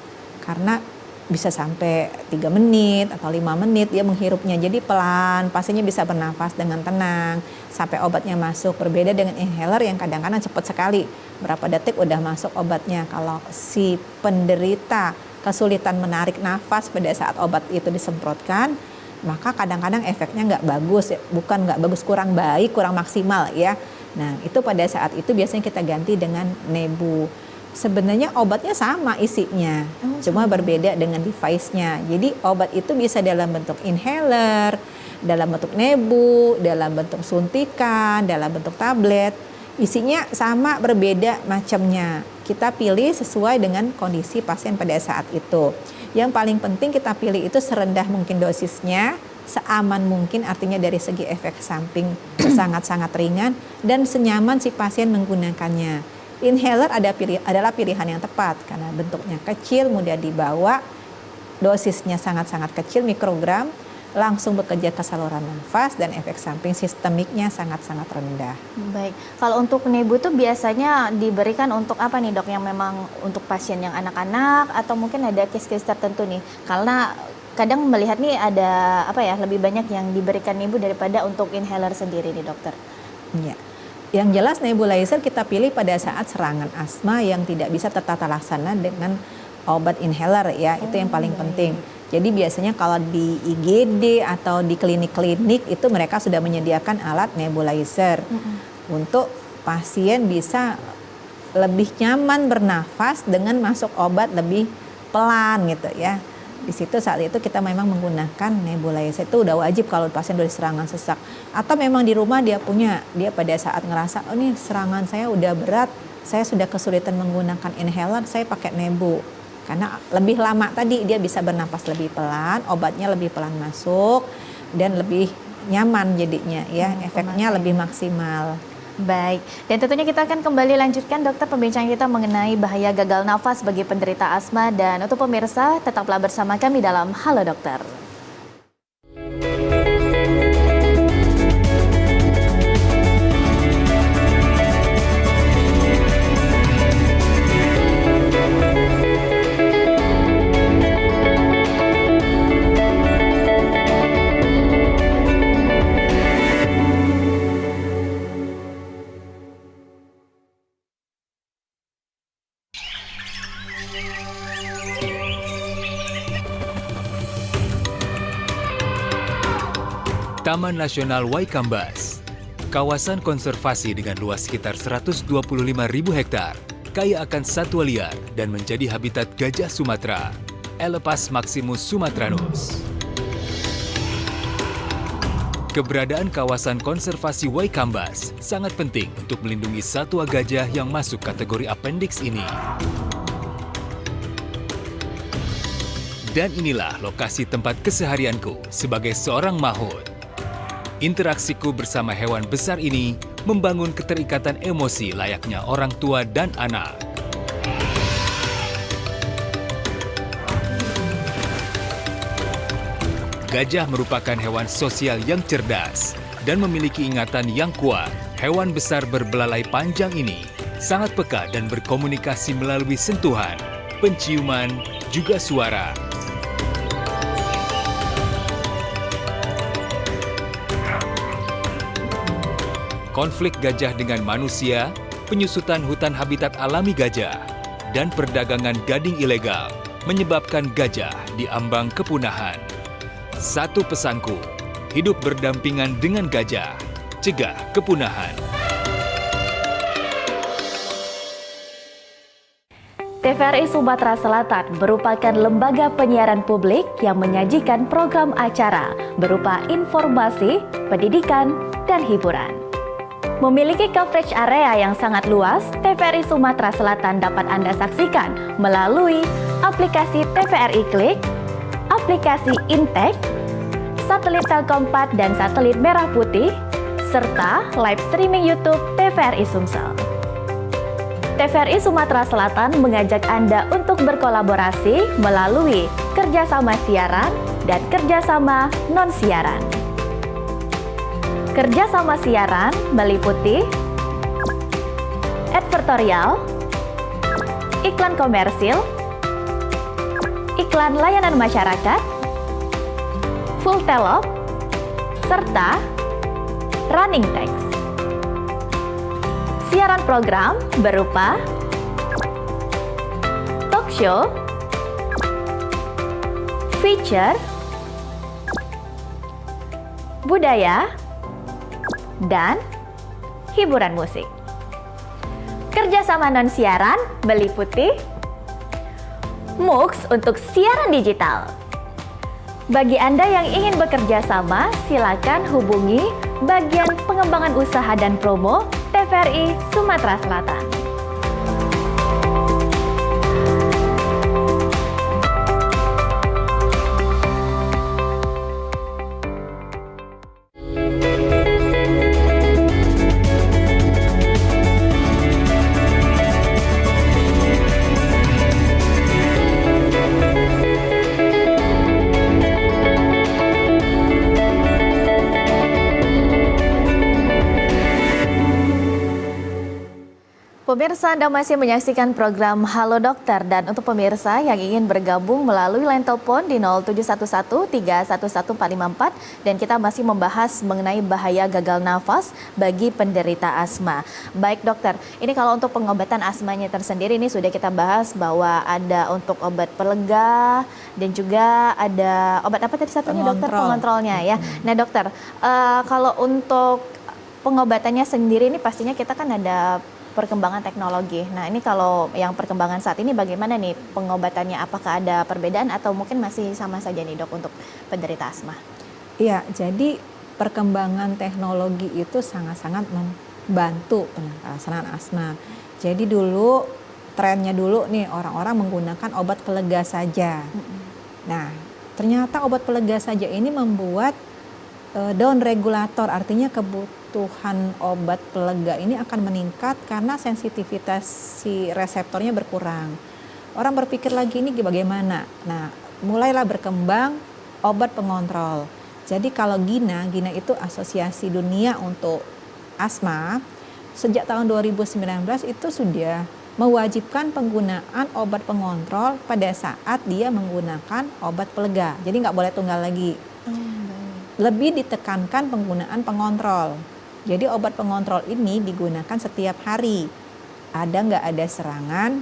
karena bisa sampai 3 menit atau 5 menit dia menghirupnya. Jadi pelan, pasiennya bisa bernafas dengan tenang sampai obatnya masuk. Berbeda dengan inhaler yang kadang-kadang cepat sekali. Berapa detik udah masuk obatnya. Kalau si penderita kesulitan menarik nafas pada saat obat itu disemprotkan, maka kadang-kadang efeknya nggak bagus. Bukan nggak bagus, kurang baik, kurang maksimal ya. Nah itu pada saat itu biasanya kita ganti dengan nebu. Sebenarnya obatnya sama isinya, cuma berbeda dengan device-nya. Jadi obat itu bisa dalam bentuk inhaler, dalam bentuk nebu, dalam bentuk suntikan, dalam bentuk tablet. Isinya sama, berbeda macamnya. Kita pilih sesuai dengan kondisi pasien pada saat itu. Yang paling penting kita pilih itu serendah mungkin dosisnya, seaman mungkin, artinya dari segi efek samping sangat-sangat ringan, dan senyaman si pasien menggunakannya. Inhaler adalah pilihan yang tepat karena bentuknya kecil, mudah dibawa, dosisnya sangat-sangat kecil, mikrogram, langsung bekerja ke saluran nafas, dan efek samping sistemiknya sangat-sangat rendah. Baik, kalau untuk nebu itu biasanya diberikan untuk apa nih dok? Yang memang untuk pasien yang anak-anak atau mungkin ada case-case tertentu nih? Karena kadang melihat nih ada lebih banyak yang diberikan nebu daripada untuk inhaler sendiri nih dokter. Iya. Yang jelas nebulizer kita pilih pada saat serangan asma yang tidak bisa tertata laksana dengan obat inhaler ya, itu yang paling penting. Jadi biasanya kalau di IGD atau di klinik-klinik itu mereka sudah menyediakan alat nebulizer untuk pasien bisa lebih nyaman bernafas dengan masuk obat lebih pelan gitu ya. Di situ saat itu kita memang menggunakan nebulizer, itu udah wajib kalau pasien dari serangan sesak. Atau memang di rumah dia pada saat ngerasa, oh ini serangan saya udah berat, saya sudah kesulitan menggunakan inhaler, saya pakai nebu. Karena lebih lama tadi dia bisa bernapas lebih pelan, obatnya lebih pelan masuk, dan lebih nyaman jadinya ya, efeknya lebih maksimal. Baik, dan tentunya kita akan kembali lanjutkan dokter pembicaraan kita mengenai bahaya gagal nafas bagi penderita asma, dan untuk pemirsa tetaplah bersama kami dalam Halo Dokter. Taman Nasional Waikambas, kawasan konservasi dengan luas sekitar 125.000 hektar, kaya akan satwa liar dan menjadi habitat gajah Sumatera, Elepas maximus sumatranus. Keberadaan kawasan konservasi Waikambas sangat penting untuk melindungi satwa gajah yang masuk kategori appendix ini. Dan inilah lokasi tempat keseharianku sebagai seorang mahout. Interaksiku bersama hewan besar ini membangun keterikatan emosi layaknya orang tua dan anak. Gajah merupakan hewan sosial yang cerdas dan memiliki ingatan yang kuat. Hewan besar berbelalai panjang ini sangat peka dan berkomunikasi melalui sentuhan, penciuman, juga suara. Konflik gajah dengan manusia, penyusutan hutan habitat alami gajah, dan perdagangan gading ilegal menyebabkan gajah diambang kepunahan. Satu pesanku, hidup berdampingan dengan gajah, cegah kepunahan. TVRI Sumatera Selatan merupakan lembaga penyiaran publik yang menyajikan program acara berupa informasi, pendidikan, dan hiburan. Memiliki coverage area yang sangat luas, TVRI Sumatera Selatan dapat Anda saksikan melalui aplikasi TVRI Klik, aplikasi Intek, satelit Telkom 4 dan satelit Merah Putih, serta live streaming YouTube TVRI Sumsel. TVRI Sumatera Selatan mengajak Anda untuk berkolaborasi melalui kerjasama siaran dan kerjasama non-siaran. Kerjasama siaran meliputi advertorial, iklan komersil, iklan layanan masyarakat, full telop, serta running text. Siaran program berupa talk show, feature, budaya, dan hiburan musik. Kerjasama non-siaran meliputi MUX untuk siaran digital. Bagi Anda yang ingin bekerja sama, silakan hubungi bagian pengembangan usaha dan promo TVRI Sumatera Selatan. Pemirsa, Anda masih menyaksikan program Halo Dokter, dan untuk pemirsa yang ingin bergabung melalui line telepon di 0711-311-454 dan kita masih membahas mengenai bahaya gagal nafas bagi penderita asma. Baik dokter, ini kalau untuk pengobatan asmanya tersendiri ini sudah kita bahas bahwa ada untuk obat pelega dan juga ada obat apa tadi satunya dokter? Pengontrolnya ya. Nah dokter, kalau untuk pengobatannya sendiri ini pastinya kita kan ada perkembangan teknologi. Nah ini kalau yang perkembangan saat ini bagaimana nih pengobatannya? Apakah ada perbedaan atau mungkin masih sama saja nih dok untuk penderita asma? Iya, jadi perkembangan teknologi itu sangat-sangat membantu penanganan asma. Jadi dulu trennya dulu nih orang-orang menggunakan obat pelega saja. Nah ternyata obat pelega saja ini membuat down regulator, artinya kebutuhan obat pelega ini akan meningkat karena sensitivitas si reseptornya berkurang. Orang berpikir lagi ini bagaimana? Nah, mulailah berkembang obat pengontrol. Jadi kalau GINA itu Asosiasi Dunia untuk Asma, sejak tahun 2019 itu sudah mewajibkan penggunaan obat pengontrol pada saat dia menggunakan obat pelega. Jadi nggak boleh tunggal lagi. Lebih ditekankan penggunaan pengontrol. Jadi obat pengontrol ini digunakan setiap hari. Ada nggak ada serangan,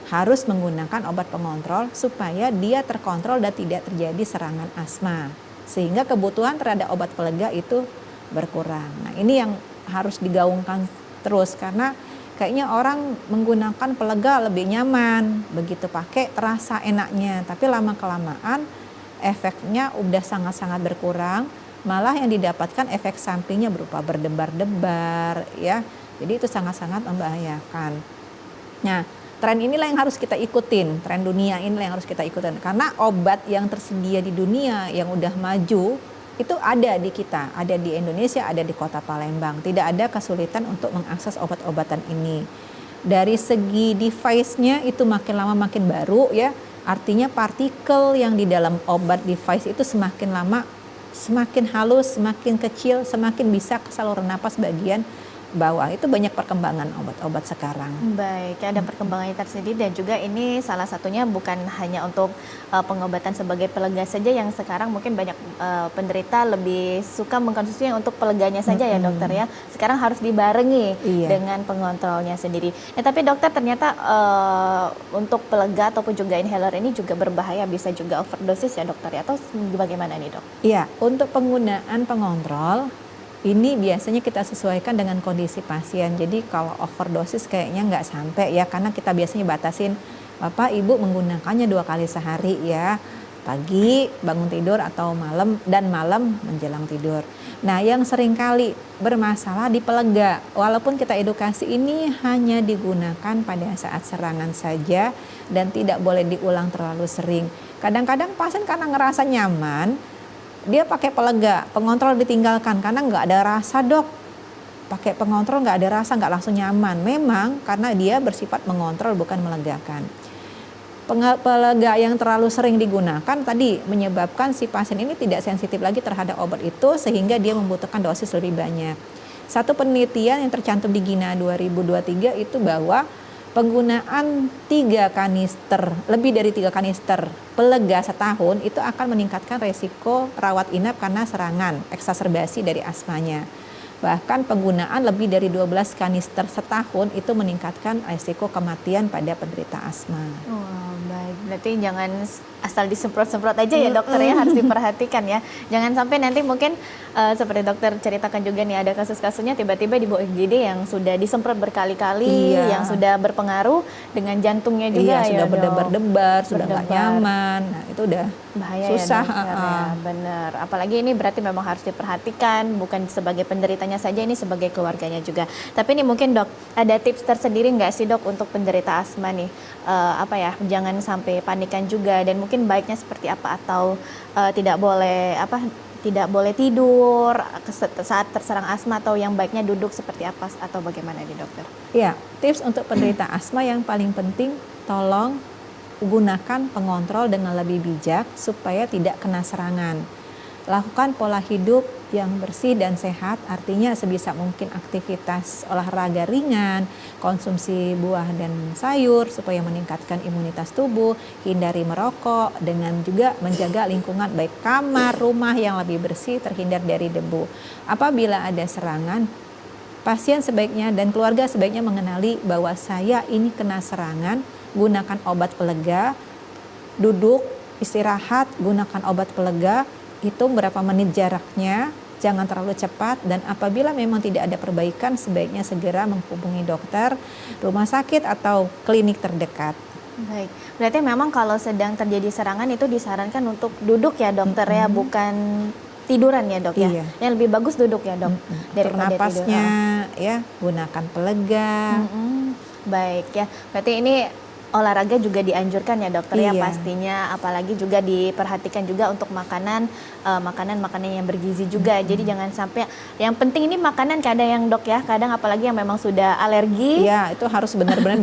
harus menggunakan obat pengontrol supaya dia terkontrol dan tidak terjadi serangan asma. Sehingga kebutuhan terhadap obat pelega itu berkurang. Nah ini yang harus digaungkan terus karena kayaknya orang menggunakan pelega lebih nyaman. Begitu pakai terasa enaknya, tapi lama-kelamaan efeknya udah sangat-sangat berkurang, malah yang didapatkan efek sampingnya berupa berdebar-debar ya. Jadi itu sangat-sangat membahayakan. Nah, tren inilah yang harus kita ikutin, tren dunia inilah yang harus kita ikutin karena obat yang tersedia di dunia yang udah maju itu ada di kita, ada di Indonesia, ada di Kota Palembang. Tidak ada kesulitan untuk mengakses obat-obatan ini. Dari segi device-nya itu makin lama makin baru ya. Artinya partikel yang di dalam obat device itu semakin lama semakin halus, semakin kecil, semakin bisa ke saluran napas bagian bawah. Itu banyak perkembangan obat-obat sekarang. Baik, ada perkembangannya tersendiri dan juga ini salah satunya bukan hanya untuk pengobatan sebagai pelega saja yang sekarang mungkin banyak penderita lebih suka mengkonsumsi yang untuk peleganya saja ya dokter ya. Sekarang harus dibarengi dengan pengontrolnya sendiri. Tapi dokter ternyata untuk pelega ataupun juga inhaler ini juga berbahaya, bisa juga overdosis ya dokter ya, atau bagaimana nih dok? Iya, untuk penggunaan pengontrol ini biasanya kita sesuaikan dengan kondisi pasien. Jadi kalau overdosis kayaknya nggak sampai ya, karena kita biasanya batasin Bapak Ibu menggunakannya 2 kali sehari ya. Pagi bangun tidur atau malam dan malam menjelang tidur. Nah yang seringkali bermasalah di pelega, walaupun kita edukasi ini hanya digunakan pada saat serangan saja dan tidak boleh diulang terlalu sering. Kadang-kadang pasien karena ngerasa nyaman, dia pakai pelega, pengontrol ditinggalkan karena nggak ada rasa dok. Pakai pengontrol nggak ada rasa, nggak langsung nyaman. Memang karena dia bersifat mengontrol bukan melegakan. Pelega yang terlalu sering digunakan tadi menyebabkan si pasien ini tidak sensitif lagi terhadap obat itu sehingga dia membutuhkan dosis lebih banyak. Satu penelitian yang tercantum di GINA 2023 itu bahwa penggunaan 3 kanister, lebih dari 3 kanister pelega setahun itu akan meningkatkan resiko rawat inap karena serangan eksaserbasi dari asmanya. Bahkan penggunaan lebih dari 12 kanister setahun itu meningkatkan resiko kematian pada penderita asma. Oh, baik. Berarti jangan asal disemprot-semprot aja ya dokter ya, harus diperhatikan ya. Jangan sampai nanti mungkin seperti dokter ceritakan juga nih ada kasus-kasusnya tiba-tiba di bawah IGD yang sudah disemprot berkali-kali, yang sudah berpengaruh dengan jantungnya juga ya. Sudah berdebar-debar, sudah nggak nyaman. Nah, itu udah bahaya susah. Ya, dokter, ya. Benar. Apalagi ini berarti memang harus diperhatikan bukan sebagai penderitanya saja, ini sebagai keluarganya juga. Tapi ini mungkin dok, ada tips tersendiri nggak sih dok untuk penderita asma nih? Jangan sampai panikan juga dan mungkin baiknya seperti apa atau tidak boleh tidur saat terserang asma atau yang baiknya duduk seperti apa atau bagaimana nih dokter? Ya, tips untuk penderita asma yang paling penting tolong gunakan pengontrol dengan lebih bijak supaya tidak kena serangan. Lakukan pola hidup yang bersih dan sehat, artinya sebisa mungkin aktivitas olahraga ringan, konsumsi buah dan sayur supaya meningkatkan imunitas tubuh, hindari merokok, dengan juga menjaga lingkungan baik kamar, rumah yang lebih bersih, terhindar dari debu. Apabila ada serangan, pasien sebaiknya dan keluarga sebaiknya mengenali bahwa saya ini kena serangan, gunakan obat pelega, duduk, istirahat, gunakan obat pelega, hitung berapa menit jaraknya, jangan terlalu cepat, dan apabila memang tidak ada perbaikan sebaiknya segera menghubungi dokter, rumah sakit atau klinik terdekat. Baik, berarti memang kalau sedang terjadi serangan itu disarankan untuk duduk ya dokter ya, bukan tiduran ya dok ya. Yang lebih bagus duduk ya dok daripada tidur. Napasnya ya gunakan pelega. Baik ya, berarti ini olahraga juga dianjurkan ya dokter ya pastinya, apalagi juga diperhatikan juga untuk makanan yang bergizi juga. Jadi jangan sampai, yang penting ini makanan kadang yang dok ya, kadang apalagi yang memang sudah alergi. Iya, itu harus benar-benar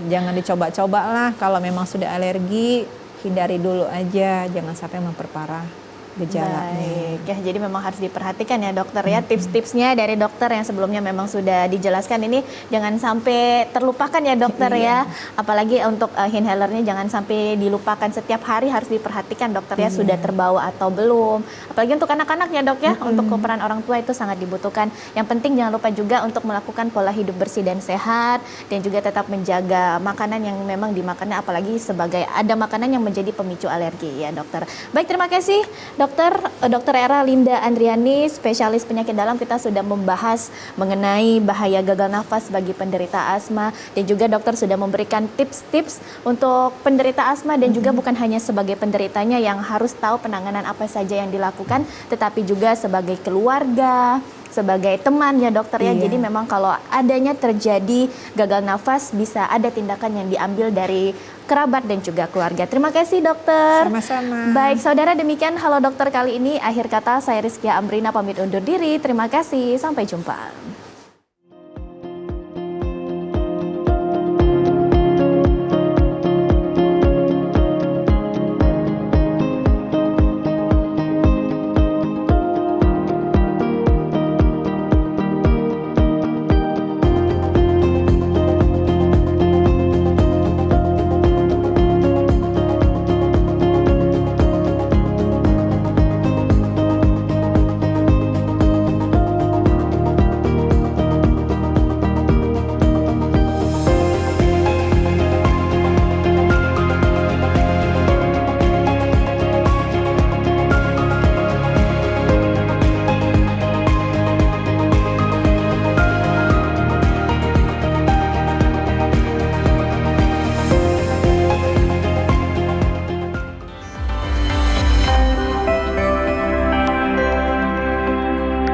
jangan dicoba-coba lah. Kalau memang sudah alergi, hindari dulu aja, jangan sampai memperparah gejalanya. Baik, ya, jadi memang harus diperhatikan ya dokter ya, tips-tipsnya dari dokter yang sebelumnya memang sudah dijelaskan ini jangan sampai terlupakan ya dokter ya, apalagi untuk inhalernya jangan sampai dilupakan, setiap hari harus diperhatikan dokter ya sudah terbawa atau belum, apalagi untuk anak-anak ya dok ya, untuk peran orang tua itu sangat dibutuhkan. Yang penting jangan lupa juga untuk melakukan pola hidup bersih dan sehat, dan juga tetap menjaga makanan yang memang dimakannya, apalagi sebagai ada makanan yang menjadi pemicu alergi ya dokter. Baik, terima kasih Dokter Era Linda Andriani, spesialis penyakit dalam. Kita sudah membahas mengenai bahaya gagal nafas bagi penderita asma, dan juga dokter sudah memberikan tips-tips untuk penderita asma, dan juga bukan hanya sebagai penderitanya yang harus tahu penanganan apa saja yang dilakukan, tetapi juga sebagai keluarga, sebagai teman ya dokter ya. Jadi memang kalau adanya terjadi gagal nafas bisa ada tindakan yang diambil dari kerabat dan juga keluarga. Terima kasih dokter. Sama-sama. Baik saudara, demikian Halo Dokter kali ini. Akhir kata saya Rizkia Ambrina pamit undur diri. Terima kasih, sampai jumpa.